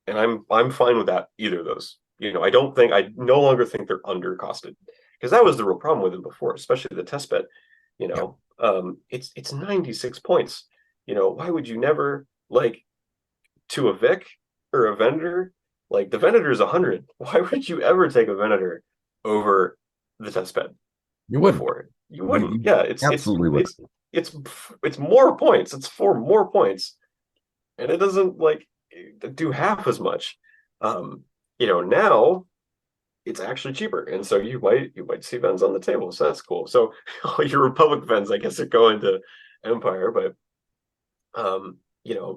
and I'm fine with that either of those. I no longer think they're undercosted because that was the real problem with them before, especially the test bed. Yeah. It's 96 points. Why would you never like to a Vic or a Venator? Like the Venator is 100. Why would you ever take a Venator over the test bed You wouldn't. before? You wouldn't. You Yeah, absolutely wouldn't. it's it's more points. It's for more points, and it doesn't like do half as much. Um, now it's actually cheaper, and so you might see Vens on the table, so that's cool. So all your Republic Vens, I guess, are going to Empire, but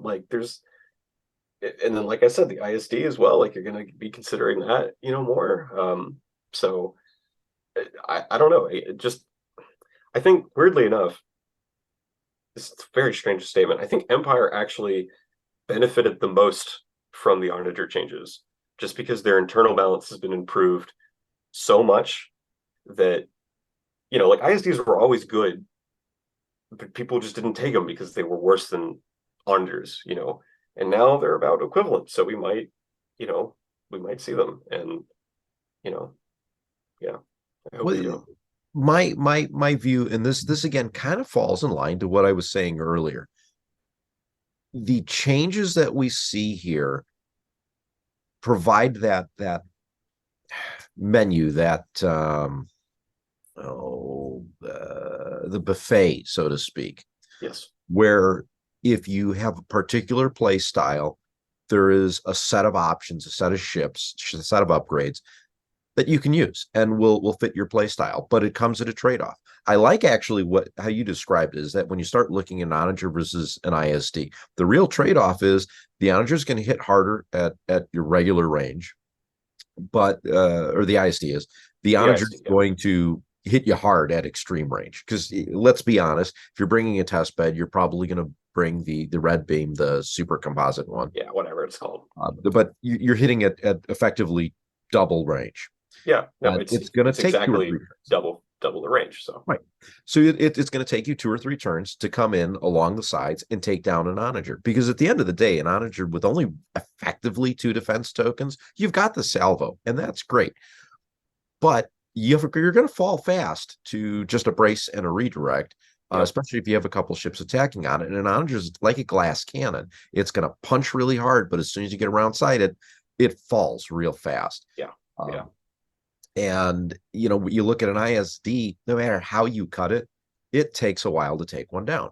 like there's, and then like I said, the ISD as well. Like you're going to be considering that, more. So I don't know. I think weirdly enough, this is a very strange statement. I think Empire actually benefited the most from the Onager changes, just because their internal balance has been improved so much that like ISDs were always good, but people just didn't take them because they were worse than Onagers, and now they're about equivalent. So you know, we might see them, and you know, yeah, I hope we Well, do. my view, and this again kind of falls in line to what I was saying earlier. The changes that we see here provide that menu, that the buffet, so to speak, Yes. where if you have a particular play style, there is a set of options, a set of ships, a set of upgrades that you can use and will fit your play style, but it comes at a trade-off. I like actually how you described it, is that when you start looking at Onager versus an ISD, the real trade-off is the Onager is going to hit harder at your regular range, but or the ISD is, the The Onager ISD, is yeah. going to hit you hard at extreme range. Because let's be honest, if you're bringing a test bed, you're probably going to bring the red beam, the super composite one. Yeah, whatever it's called. But you're hitting it at effectively double range. Yeah, no, And it's going to it's take two or three exactly turns. double the range. So Right. So it's going to take you two or three turns to come in along the sides and take down an onager. Because at the end of the day, an onager with only effectively two defense tokens, you've got the salvo, and that's great. But you're going to fall fast to just a brace and a redirect, yep, especially if you have a couple ships attacking on it. And an onager is like a glass cannon. It's going to punch really hard, but as soon as you get around sighted, it falls real fast. yeah, yeah, Um, and you look at an ISD, no matter how you cut it, it takes a while to take one down.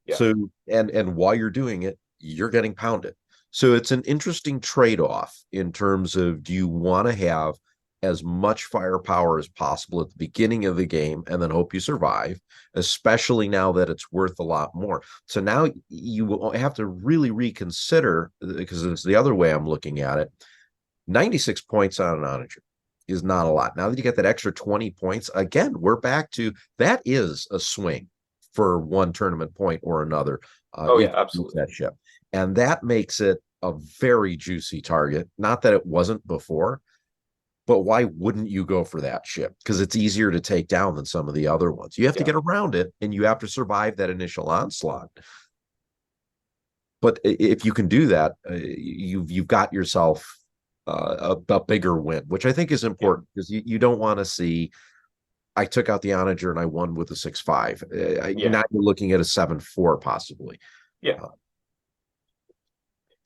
yeah, So and while you're doing it, you're getting pounded. So it's an interesting trade-off in terms of, do you want to have as much firepower as possible at the beginning of the game and then hope you survive, especially now that it's worth a lot more. So now you have to really reconsider, because it's the other way I'm looking at it. 96 points on an onager is not a lot. Now that you get that extra 20 points, again, we're back to that is a swing for one tournament point or another, oh if yeah, you use absolutely. that ship. And that makes it a very juicy target. Not that it wasn't before, but why wouldn't you go for that ship? Because it's easier to take down than some of the other ones. You have to Yeah, get around it, and you have to survive that initial onslaught. But if you can do that, you've got yourself a bigger win, which I think is yeah, important, because you don't want to see, I took out the onager and I won with a 6-5. yeah, Now you're looking at a 7-4 possibly. yeah. Uh,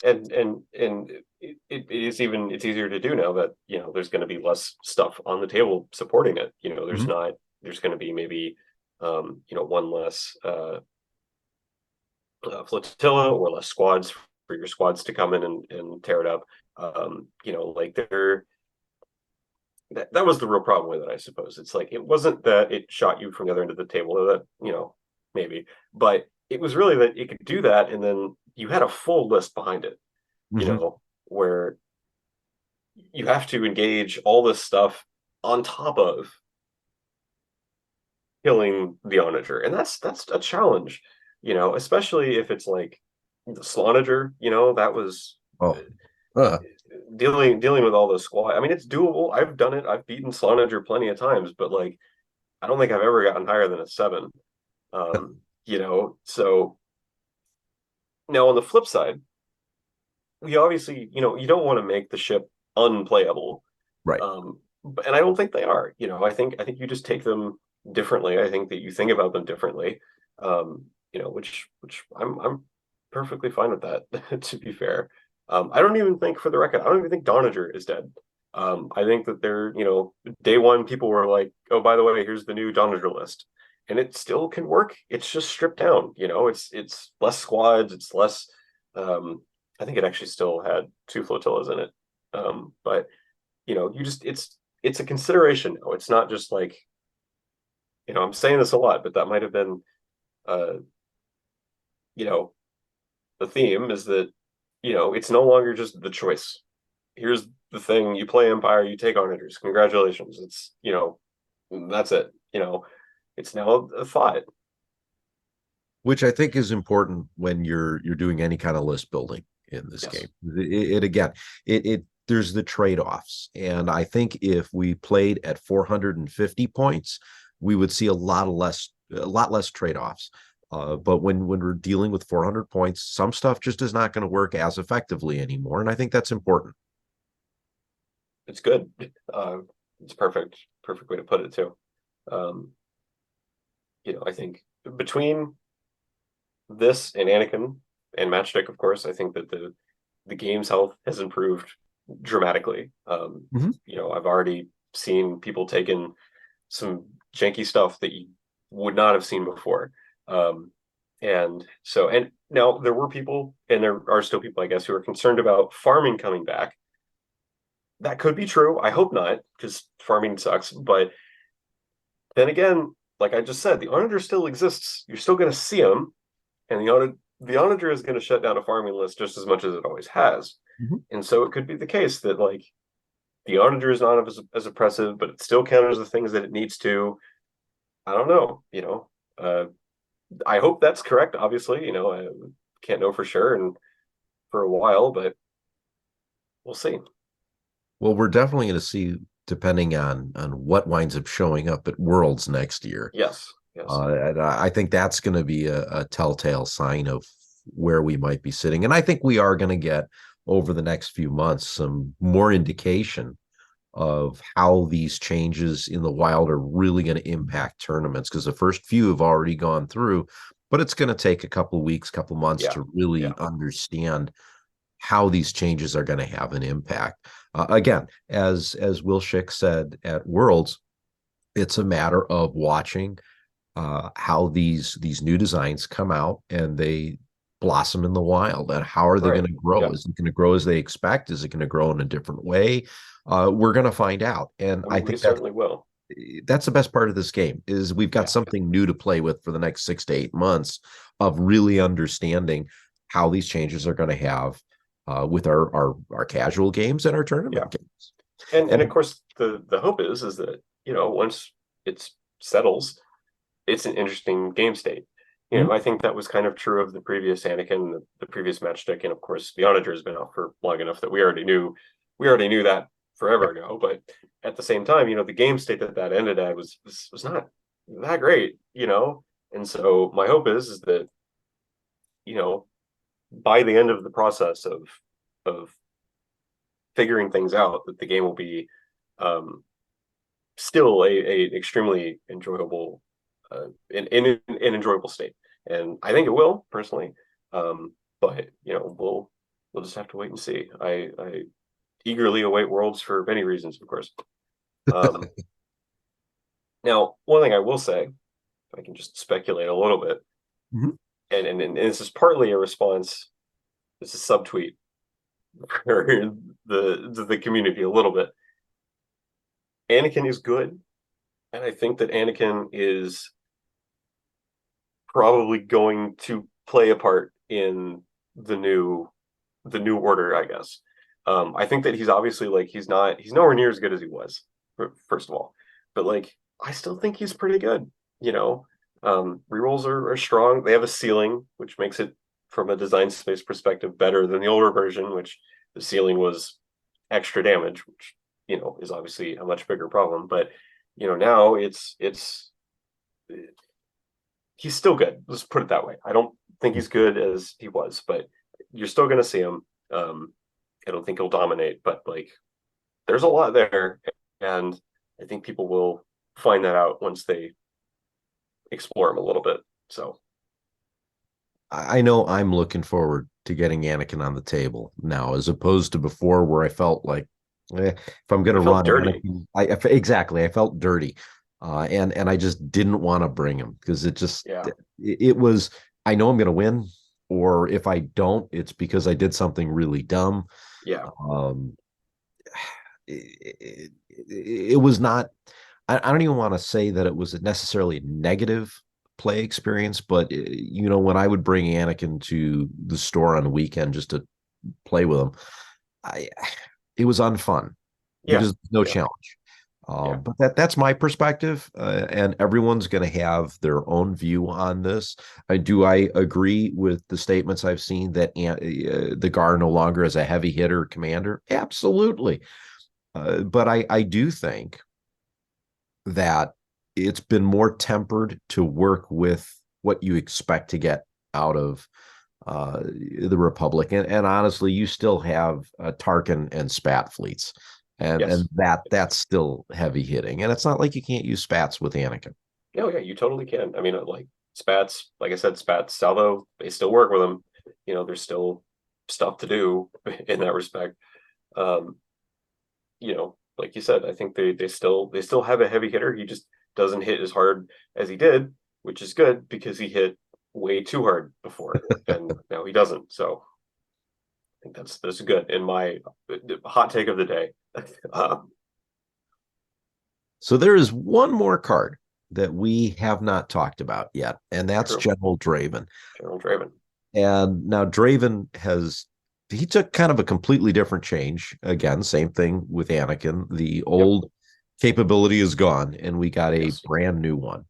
And it's easier to do now that there's going to be less stuff on the table supporting it. mhm. There's going to be maybe one less flotilla or less squads for your squads to come in and tear it up. Like that was the real problem with it, I suppose. It's like it wasn't that it shot you from the other end of the table, that maybe, but it was really that it could do that, and then you had a full list behind it, Mhm. where you have to engage all this stuff on top of killing the onager, and that's a challenge. especially if it's like the Slanager, that was Oh, uh, dealing with all those squad. I mean, it's doable. I've done it. I've beaten Slanager plenty of times, but like I don't think I've ever gotten higher than a 7. So now on the flip side, we obviously, you don't want to make the ship unplayable. right. And I don't think they are. I think you just take them differently. I think that you think about them differently. Which I'm perfectly fine with that, to be fair. I don't even think, for the record, I don't even think Donager is dead. I think that they're, day one people were like, oh, by the way, here's the new Donager list. And it still can work. It's just stripped down. It's less squads, it's less I think it actually still had 2 flotillas in it. But you just it's a consideration now. It's not just like, I'm saying this a lot, but that might have been uh, you know, the theme is that, it's no longer just the choice. Here's the thing, you play Empire, you take Onagers. Congratulations. It's, that's it. It's now a thought. Which I think is important when you're doing any kind of list building in this Yes. game. It again, it there's the trade-offs, and I think if we played at 450 points, we would see a lot less trade-offs. But when we're dealing with 400 points, some stuff just is not going to work as effectively anymore, and I think that's important. It's good. It's perfect way to put it too. Um, I think between this and Anakin and Matchstick, of course, I think that the game's health has improved dramatically. Mhm. I've already seen people taking some janky stuff that you would not have seen before. And now there were people, and there are still people, I guess, who are concerned about farming coming back. That could be true. I hope not, because farming sucks. But then again, like I just said, the onager still exists. You're still going to see them, and the onager is going to shut down a farming list just as much as it always has. Mhm. And so it could be the case that like the onager is not as oppressive, but it still counters the things that it needs to. I don't know. I hope that's correct. Obviously, I can't know for sure and for a while, but we'll see. Well, we're definitely going to see, depending on what winds up showing up at Worlds next year. Yes, yes, And I think that's going to be a telltale sign of where we might be sitting. And I think we are going to get over the next few months some more indication of how these changes in the wild are really going to impact tournaments, because the first few have already gone through, but it's going to take a couple of weeks, couple of months yeah, to really yeah, understand how these changes are going to have an impact. Again, as Will Schick said at Worlds, it's a matter of watching how these new designs come out and they blossom in the wild, and how are they right, going to grow? yeah. Is it going to grow as they expect? Is it going to grow in a different way? We're going to find out, and I We think that certainly will. that's the best part of this game is we've got Yeah, something new to play with for the next 6 to 8 months of really understanding how these changes are going to have with our casual games and our yeah. tournament games. And of And course the hope is that, once it settles, it's an interesting game state. Mhm. I think that was kind of true of the previous Anakin, the previous matchstick, and of course the Onager has been out for long enough that we already knew that forever ago. But at the same time, the game state that ended at was not that great. And so my hope is that, you know by the end of the process of figuring things out, that the game will be um, still a extremely enjoyable in an enjoyable state. And I think it will personally. But we'll just have to wait and see. I eagerly await Worlds for many reasons, of course. Um, Now, one thing I will say, if I can just speculate a little bit, Mhm. and this is partly a response. This is subtweet for the community a little bit. Anakin is good, and I think that Anakin is probably going to play a part in the new order, I guess. I think that he's obviously like he's nowhere near as good as he was, first of all, but like I still think he's pretty good. You know, Rerolls are strong. They have a ceiling, which makes it, from a design space perspective, better than the older version, which the ceiling was extra damage, which is obviously a much bigger problem. But now it's he's still good. Let's put it that way. I don't think he's good as he was, but you're still going to see him. I don't think he'll dominate, but like there's a lot there, and I think people will find that out once they explore him a little bit. So I know I'm looking forward to getting Anakin on the table now, as opposed to before, where I felt like, if I'm going you to felt run dirty. Anakin, exactly, I felt dirty, and I just didn't want to bring him because Yeah, it was, I know I'm going to win, or if I don't, it's because I did something really dumb. yeah, Um, it was not. I don't even want to say that it was necessarily a negative play experience, but when I would bring Anakin to the store on the weekend just to play with him, I it was unfun yeah, because there's no yeah, challenge. yeah. But that's my perspective, and everyone's going to have their own view on this. I agree with the statements I've seen that the Gar no longer is a heavy hitter commander? Absolutely, but I do think that it's been more tempered to work with what you expect to get out of the Republic. And honestly, you still have Tarkin and Spat fleets. And Yes. that's still heavy hitting. And it's not like you can't use Spats with Anakin. Oh yeah, you totally can. I mean, like spats, like I said, spats, although they still work with them, there's still stuff to do in that respect. Um, like you said, I think they still have a heavy hitter. He just doesn't hit as hard as he did, which is good because he hit way too hard before, and now he doesn't. So I think that's good in my hot take of the day. um, So there is one more card that we have not talked about yet, and that's True, General Draven. General Draven. And now Draven he took kind of a completely different change. Again, same thing with Anakin. The Yep. old capability is gone, and we got a Yes. brand new one.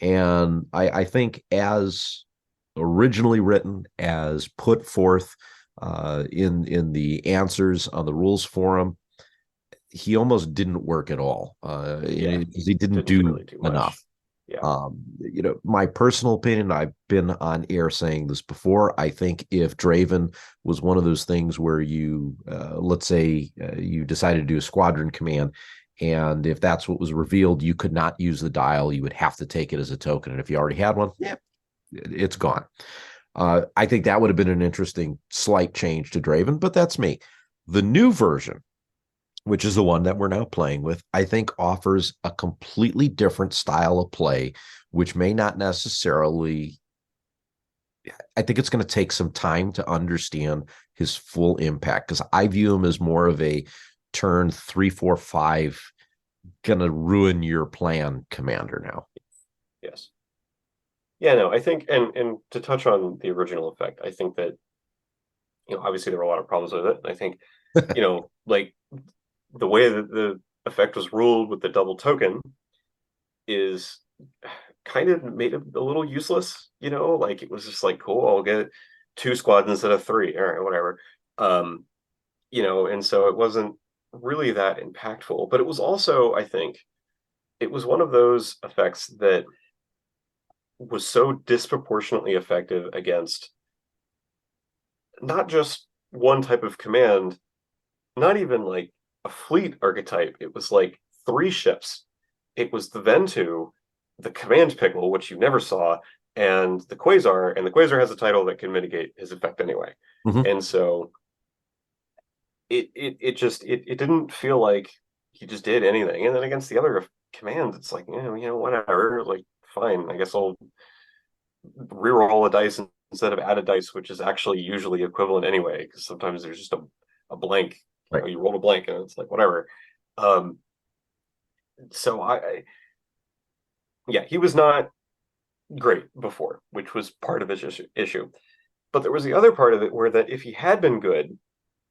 And I think, as originally written, as put forth in the answers on the rules forum, he almost didn't work at all. Yeah. He He didn't didn't do really do enough. much. Yeah. My personal opinion, I've been on air saying this before. I think if Draven was one of those things where let's say, you decided to do a squadron command, and if that's what was revealed, you could not use the dial. You would have to take it as a token. And if you already had one, yeah, it's gone. I think that would have been an interesting slight change to Draven, but that's me. The new version, which is the one that we're now playing with, I think offers a completely different style of play, which may not necessarily, I think it's going to take some time to understand his full impact, because I view him as more of a turn 3, 4, 5, going to ruin your plan commander now. Yes. Yeah, no, I think, and to touch on the original effect, I think that, obviously there were a lot of problems with it. I think, like the way that the effect was ruled with the double token is kind of made it a little useless, like it was just like, cool, I'll get two squads instead of three. All right, whatever. Um, and so it wasn't really that impactful, but it was also, I think, it was one of those effects that was so disproportionately effective against not just one type of command, not even like a fleet archetype. It was like three ships. It was the Ventu, the Command Pickle, which you never saw, and the Quasar. And the Quasar has a title that can mitigate his effect anyway. Mm-hmm. And so it didn't feel like he just did anything. And then against the other commands, it's like, whatever. Like, fine, I guess I'll reroll a dice instead of add a dice, which is actually usually equivalent anyway, because sometimes there's just a blank. Right. You roll a blank and it's like whatever. Um, so yeah, he was not great before, which was part of his issue. But there was the other part of it where that if he had been good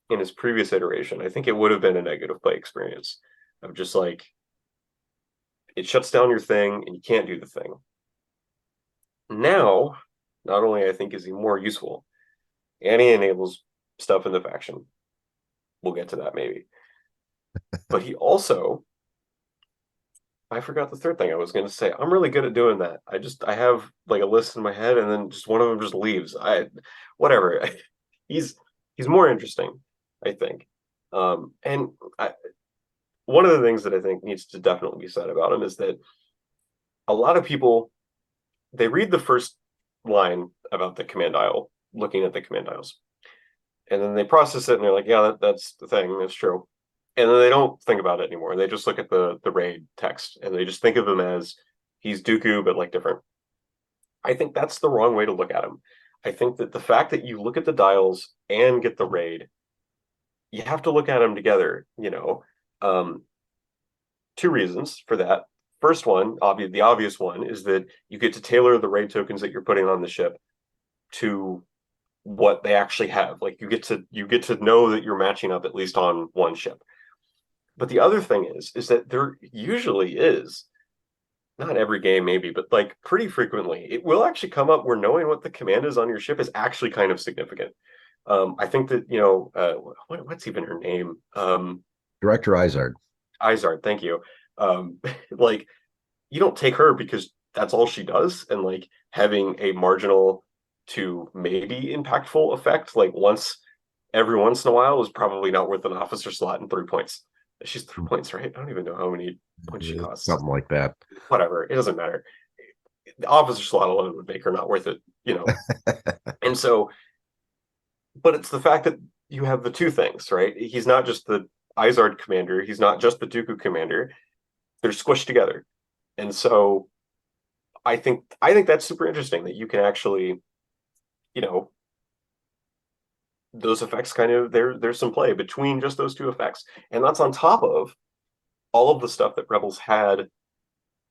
in his previous iteration, I think it would have been a negative play experience of just like it shuts down your thing and you can't do the thing. Now, not only I think is he more useful, and he enables stuff in the faction. We'll get to that maybe. But he also, I forgot the third thing I was going to say. I'm really good at doing that. I have like a list in my head, and then just one of them just leaves. Whatever. He's he's more interesting, I think. And one of the things that I think needs to definitely be said about him is that a lot of people they read the first line about the command dial, looking at the command dials, and then they process it and they're like, yeah, that's the thing, that's true. And then they don't think about it anymore. They just look at the raid text and they just think of him as he's Dooku, but like different. I think that's the wrong way to look at him. I think that the fact that you look at the dials and get the raid, you have to look at them together, you know. Um, two reasons for that. First one, the obvious one, is that you get to tailor the raid tokens that you're putting on the ship to what they actually have. Like you get to know that you're matching up at least on one ship. But the other thing is that there usually is, not every game maybe, but like pretty frequently, it will actually come up where knowing what the command is on your ship is actually kind of significant. I think that, what's even her name? Director Izard. Izard, thank you. Like you don't take her because that's all she does, and like having a marginal to maybe impactful effect, like every once in a while, is probably not worth an officer slot in 3 points. She's 3 points, right? I don't even know how many points she costs. Something like that. Whatever, it doesn't matter. The officer slot alone would make her not worth it, you know. And so, but it's the fact that you have the two things, right? He's not just the Izard commander. He's not just the Dooku commander. They're squished together, and so I think that's super interesting that you can actually, you know, those effects kind of there's some play between just those two effects, and that's on top of all of the stuff that Rebels had,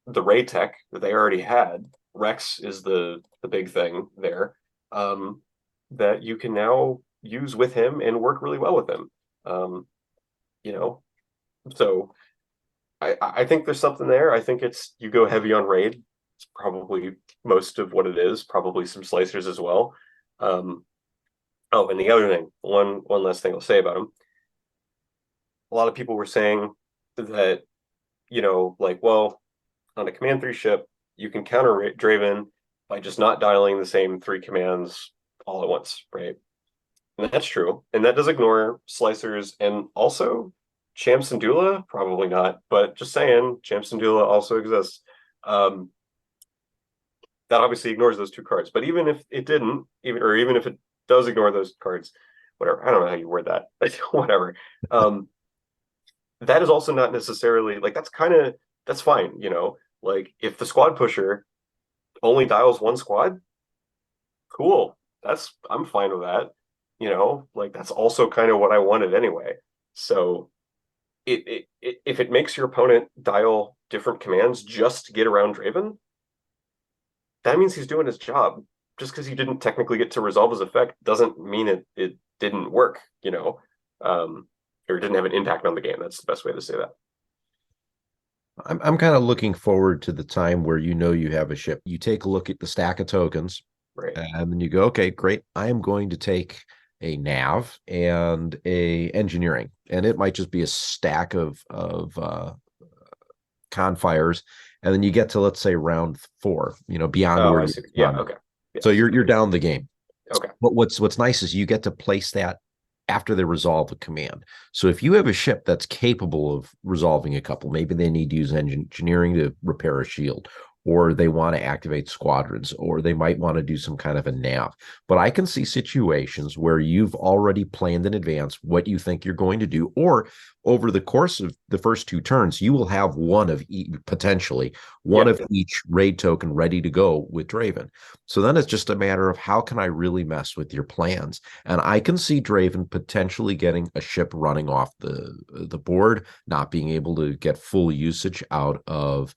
the Ray tech that they already had. Rex is the big thing there, that you can now use with him and work really well with him. Um, you know, so I think there's something there. I think it's you go heavy on raid. It's probably most of what it is. Probably some slicers as well. Um, oh, and the other thing, one last thing I'll say about him. A lot of people were saying that, like, well, on a command three ship, you can counter Draven by just not dialing the same three commands all at once, right? And that's true. And that does ignore slicers and also Champs and Dula, probably not, but just saying, Champs and Dula also exists. That obviously ignores those two cards. But even if it didn't, even if it does ignore those cards, whatever. I don't know how you word that, but whatever. That is also not necessarily like that's fine, Like if the squad pusher only dials one squad, cool. I'm fine with that. Like that's also kind of what I wanted anyway. So if it makes your opponent dial different commands just to get around Draven, that means he's doing his job. Just because he didn't technically get to resolve his effect doesn't mean it didn't work, or didn't have an impact on the game. That's the best way to say that. I'm kind of looking forward to the time where you have a ship. You take a look at the stack of tokens, Right. and then you go, okay, great. I am going to take a nav and a engineering, and it might just be a stack of confires, and then you get to, let's say, round 4, beyond Oh, where I you're see. Yeah. done. Okay. So Yes. you're down the game. Okay. But what's nice is you get to place that after they resolve the command. So if you have a ship that's capable of resolving a couple, maybe they need to use engineering to repair a shield, or they want to activate squadrons, or they might want to do some kind of a nav. But I can see situations where you've already planned in advance what you think you're going to do, or over the course of the first 2 turns, you will have potentially one Yep. of each raid token ready to go with Draven. So then it's just a matter of how can I really mess with your plans? And I can see Draven potentially getting a ship running off the board, not being able to get full usage out of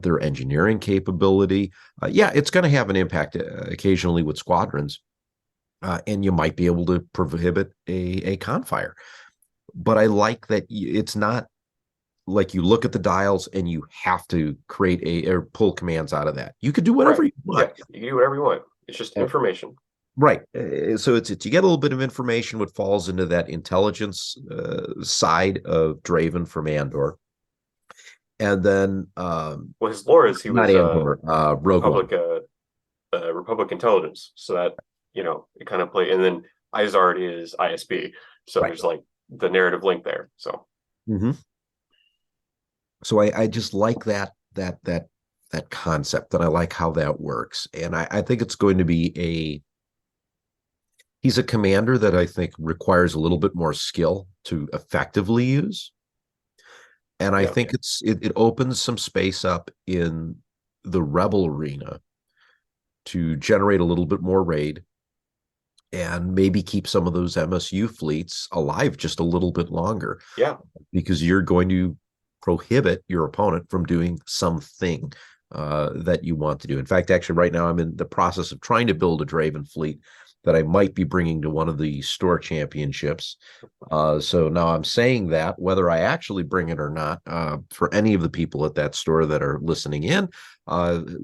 their engineering capability. Yeah, it's going to have an impact occasionally with squadrons, and you might be able to prohibit a confire. But I like that it's not like you look at the dials and you have to create or pull commands out of that. You could do whatever Right. you want. Yeah. You can do whatever you want. It's just information. Right. So it's you get a little bit of information what falls into that intelligence side of Draven from Andor. And then Well, his lore is he not was Andor, Rogue One. Republic intelligence. So that, it kind of play, and then Izard is ISB. So Right. there's like the narrative link there. So Mm-hmm. So I just like that concept, and I like how that works. And I think it's going to be he's a commander that I think requires a little bit more skill to effectively use. And I yeah, think it opens some space up in the rebel arena to generate a little bit more raid and maybe keep some of those MSU fleets alive just a little bit longer, yeah, because you're going to prohibit your opponent from doing something that you want to do. In fact, actually, right now I'm in the process of trying to build a Draven fleet that I might be bringing to one of the store championships. So now I'm saying that whether I actually bring it or not, for any of the people at that store that are listening in,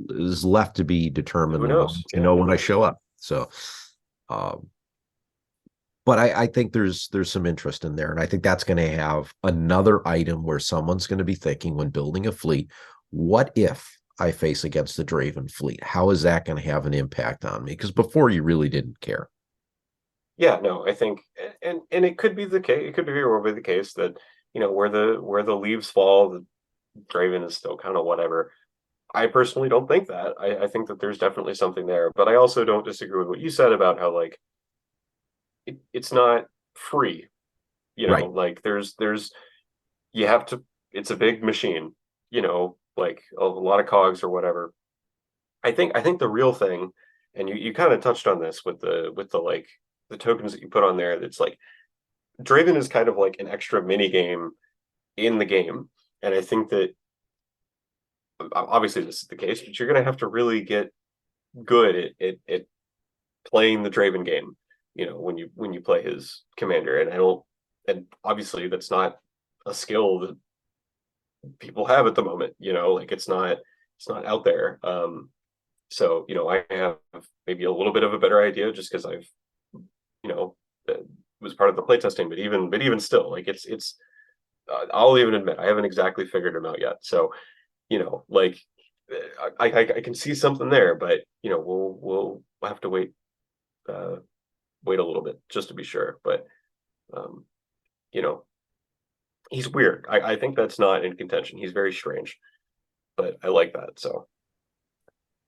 is left to be determined. who And I'll knows? let you Yeah, know who when I knows? show up. So, um, but I think there's some interest in there, and I think that's going to have another item where someone's going to be thinking when building a fleet, what if I face against the Draven fleet? How is that going to have an impact on me? Because before you really didn't care. Yeah, no, I think, and it could be the case. It could be very well be the case that where the leaves fall, the Draven is still kind of whatever. I personally don't think that. I think that there's definitely something there, but I also don't disagree with what you said about how like it's not free. Right. Like there's you have to. It's a big machine. Like a lot of cogs or whatever. I think the real thing, and you kind of touched on this with the like the tokens that you put on there. That's like Draven is kind of like an extra mini game in the game, and I think that obviously this is the case, but you're gonna have to really get good at playing the Draven game. When you play his commander, and I don't, and obviously that's not a skill that people have at the moment. Like it's not out there. So I have maybe a little bit of a better idea just because I've you know was part of the playtesting, but even still, like it's I'll even admit I haven't exactly figured them out yet. So like I can see something there, but we'll have to wait a little bit just to be sure. But um, you know he's weird. I think that's not in contention. He's very strange, but I like that. So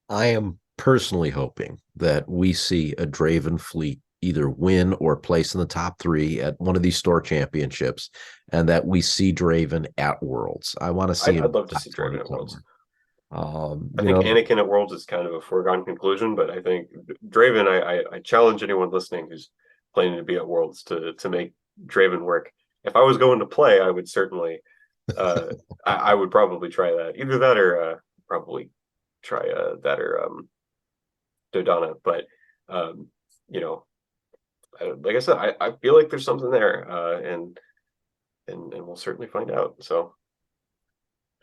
I am personally hoping that we see a Draven fleet either win or place in the top three at one of these store championships, and that we see Draven at Worlds. I want to see I'd him love to top see Draven 20 at Worlds. somewhere. I think Anakin at Worlds is kind of a foregone conclusion, but I think Draven. I challenge anyone listening who's planning to be at Worlds to make Draven work. If I was going to play, I would certainly. Uh, I would probably try that. Either that or probably try that or Dodonna. But um, you know, like I said, I feel like there's something there, and we'll certainly find out. So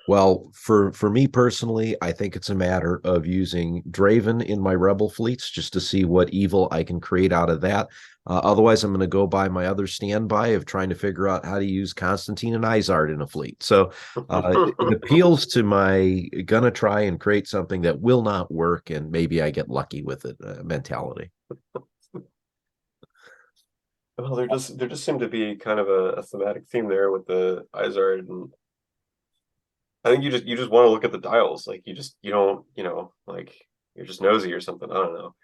Well, for me personally, I think it's a matter of using Draven in my Rebel fleets just to see what evil I can create out of that. Otherwise, I'm going to go by my other standby of trying to figure out how to use Constantine and Izard in a fleet. So it appeals to my gonna try and create something that will not work, and maybe I get lucky with it mentality. well, there just seemed to be kind of a thematic theme there with the Izard, and I think you just want to look at the dials, like you don't like you're just nosy or something. I don't know.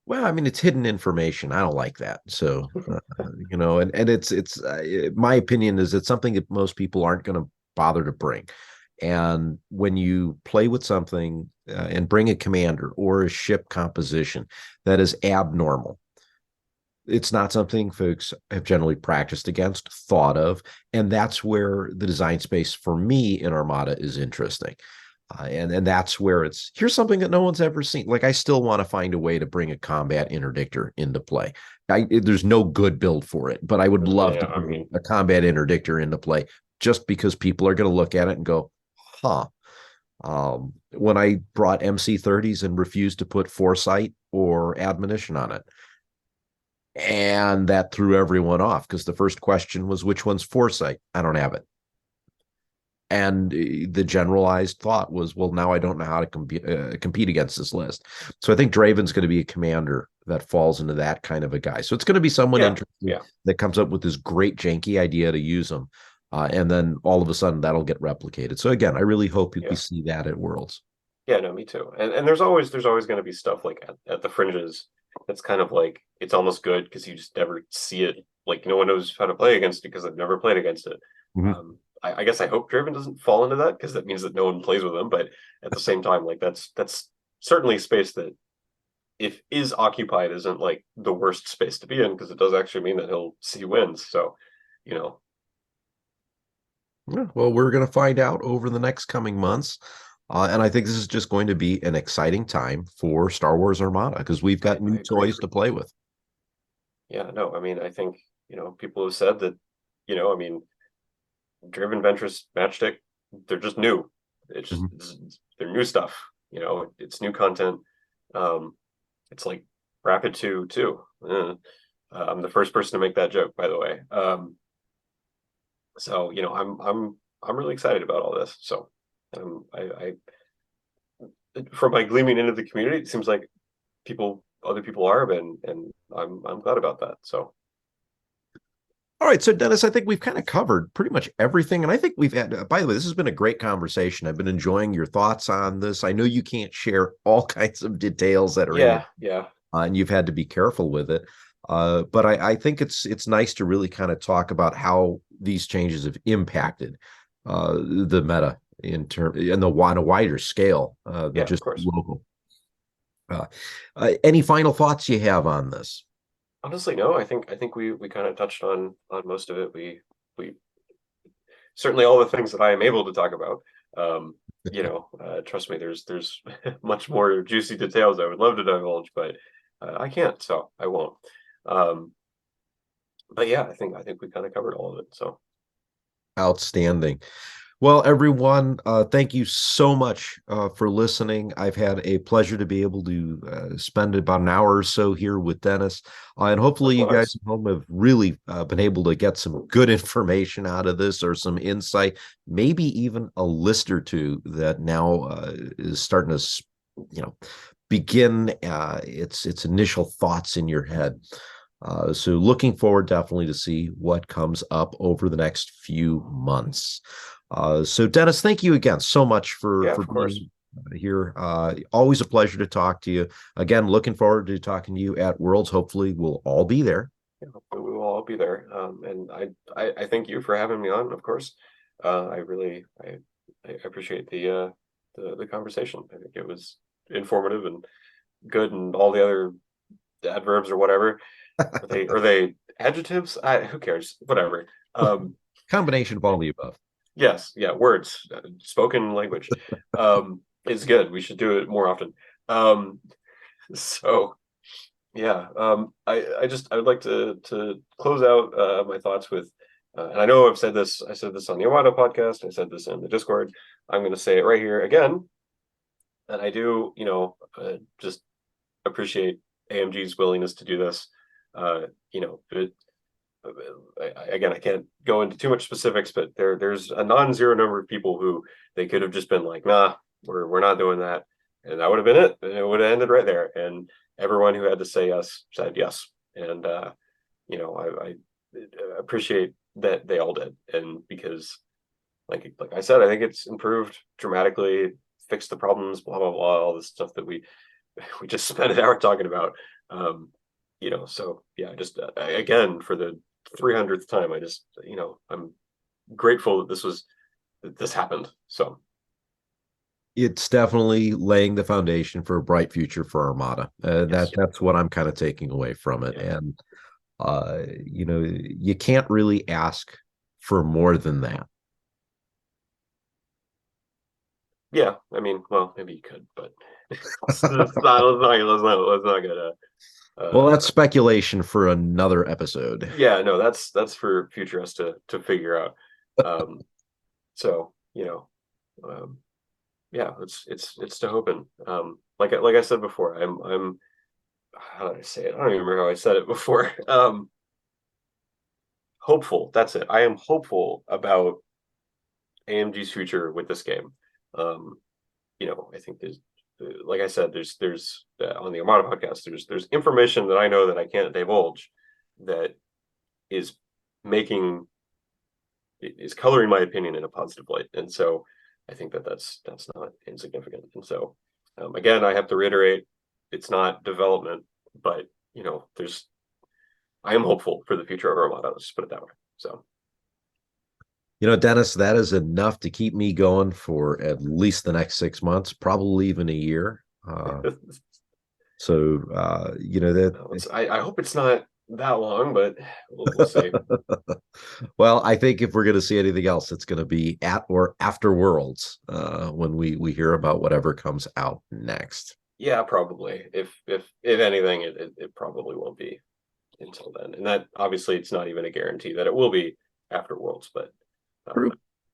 Well, I mean, it's hidden information. I don't like that. So, and it's my opinion is it's something that most people aren't going to bother to bring. And when you play with something and bring a commander or a ship composition that is abnormal, it's not something folks have generally practiced against, thought of, and that's where the design space for me in Armada is interesting. And that's where it's here's something that no one's ever seen. Like I still want to find a way to bring a combat interdictor into play. There's no good build for it, but I would love to Yeah, I bring mean, a combat interdictor into play just because people are going to look at it and go, huh. When I brought MC30s and refused to put foresight or admonition on it, and that threw everyone off because the first question was, which one's foresight? I don't have it. And the generalized thought was, well, now I don't know how to compete against this list. So I think Draven's going to be a commander that falls into that kind of a guy. So it's going to be someone Yeah, interesting yeah, that comes up with this great janky idea to use them. And then all of a sudden that'll get replicated. So again, I really hope we yeah. see that at Worlds. Yeah, no, me too. And there's always going to be stuff like at the fringes that's kind of like it's almost good because you just never see it. Like no one knows how to play against it because they've never played against it. Mhm. I guess I hope Driven doesn't fall into that because that means that no one plays with them. But at the same time, like that's certainly space that if is occupied isn't like the worst space to be in because it does actually mean that he'll see wins. So, you know, Yeah, well, we're going to find out over the next coming months. And I think this is just going to be an exciting time for Star Wars Armada because we've got I new agree. toys to play with. Yeah, no, I mean, I think, people have said that, I mean, Driven Ventress Matchstick, they're just new. Mhm. They're new stuff. It's new content. Um, it's like Rapid 2 too. I'm the first person to make that joke, by the way. So I'm really excited about all this. So I from my gleaming into the community, it seems like other people are, and I'm glad about that. So All right, so Dennis, I think we've kind of covered pretty much everything. And I think we've had, by the way, this has been a great conversation. I've been enjoying your thoughts on this. I know you can't share all kinds of details that are in it, yeah, yeah, and you've had to be careful with it. But I think it's nice to really kind of talk about how these changes have impacted the meta on a wider scale than yeah, of just course. local. Uh, any final thoughts you have on this? Honestly, no. I think we kind of touched on most of it. We certainly all the things that I am able to talk about. Trust me, there's much more juicy details I would love to divulge, but I can't, so I won't. Um, but yeah, I think we kind of covered all of it. So Outstanding. Well, everyone, thank you so much for listening. I've had a pleasure to be able to spend about an hour or so here with Dennis. And hopefully, you guys likewise, at home have really been able to get some good information out of this or some insight, maybe even a list or two that now is starting to, you know, begin its initial thoughts in your head. So looking forward definitely to see what comes up over the next few months. So Dennis, thank you again so much yeah, for of course. being here. Always a pleasure to talk to you. Again, looking forward to talking to you at Worlds. Hopefully we'll all be there. Yeah, we will all be there. And I thank you for having me on. Of course, I appreciate the conversation. I think it was informative and good, and all the other adverbs or whatever. Are they adjectives? Who cares? Whatever. Combination of all the above. Yes, yeah, words, spoken language, is good. We should do it more often. Um, so yeah, I would like to close out my thoughts with, and I know I've said this. I said this on the Armada podcast. I said this in the Discord. I'm going to say it right here again, and I do, just appreciate AMG's willingness to do this. But again, I can't go into too much specifics, but there's a non-zero number of people who they could have just been like, nah, we're not doing that, and that would have been it. And it would have ended right there. And everyone who had to say yes said yes. And I appreciate that they all did. And because, like I said, I think it's improved dramatically, fixed the problems, blah blah blah, all this stuff that we just spent an hour talking about. So yeah, just again for the 300th time, I'm grateful that this happened. So It's definitely laying the foundation for a bright future for Armada. yes, That's what I'm kind of taking away from it. yeah, And you can't really ask for more than that. yeah. I mean, well, maybe you could, but let's not get Well, uh that's speculation for another episode. yeah, no, that's for future us to figure out. Um, so yeah, it's to hoping. Like I said before, I'm how did I say it? I don't even remember how I said it before. Hopeful. That's it. I am hopeful about AMG's future with this game. Um, I think there's, like I said, there's on the Armada podcast, there's information that I know that I can't divulge that is making is coloring my opinion in a positive light, and so I think that's not insignificant. And so, again, I have to reiterate, it's not development, but there's I am hopeful for the future of Armada. Let's just put it that way. So. Dennis, that is enough to keep me going for at least the next 6 months, probably even a year. That. I hope it's not that long, but we'll see. Well, I think if we're going to see anything else, it's going to be at or after Worlds when we hear about whatever comes out next. Yeah, probably. If anything, it probably won't be until then. And that obviously it's not even a guarantee that it will be after Worlds, but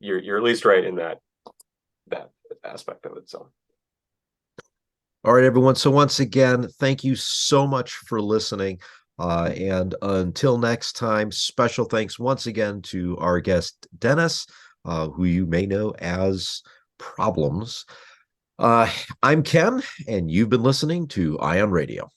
you're at least right in that aspect of it. So. All right, everyone. So once again, thank you so much for listening. And until next time, special thanks once again to our guest, Dennis, who you may know as Problems. I'm Ken, and you've been listening to Ion Radio.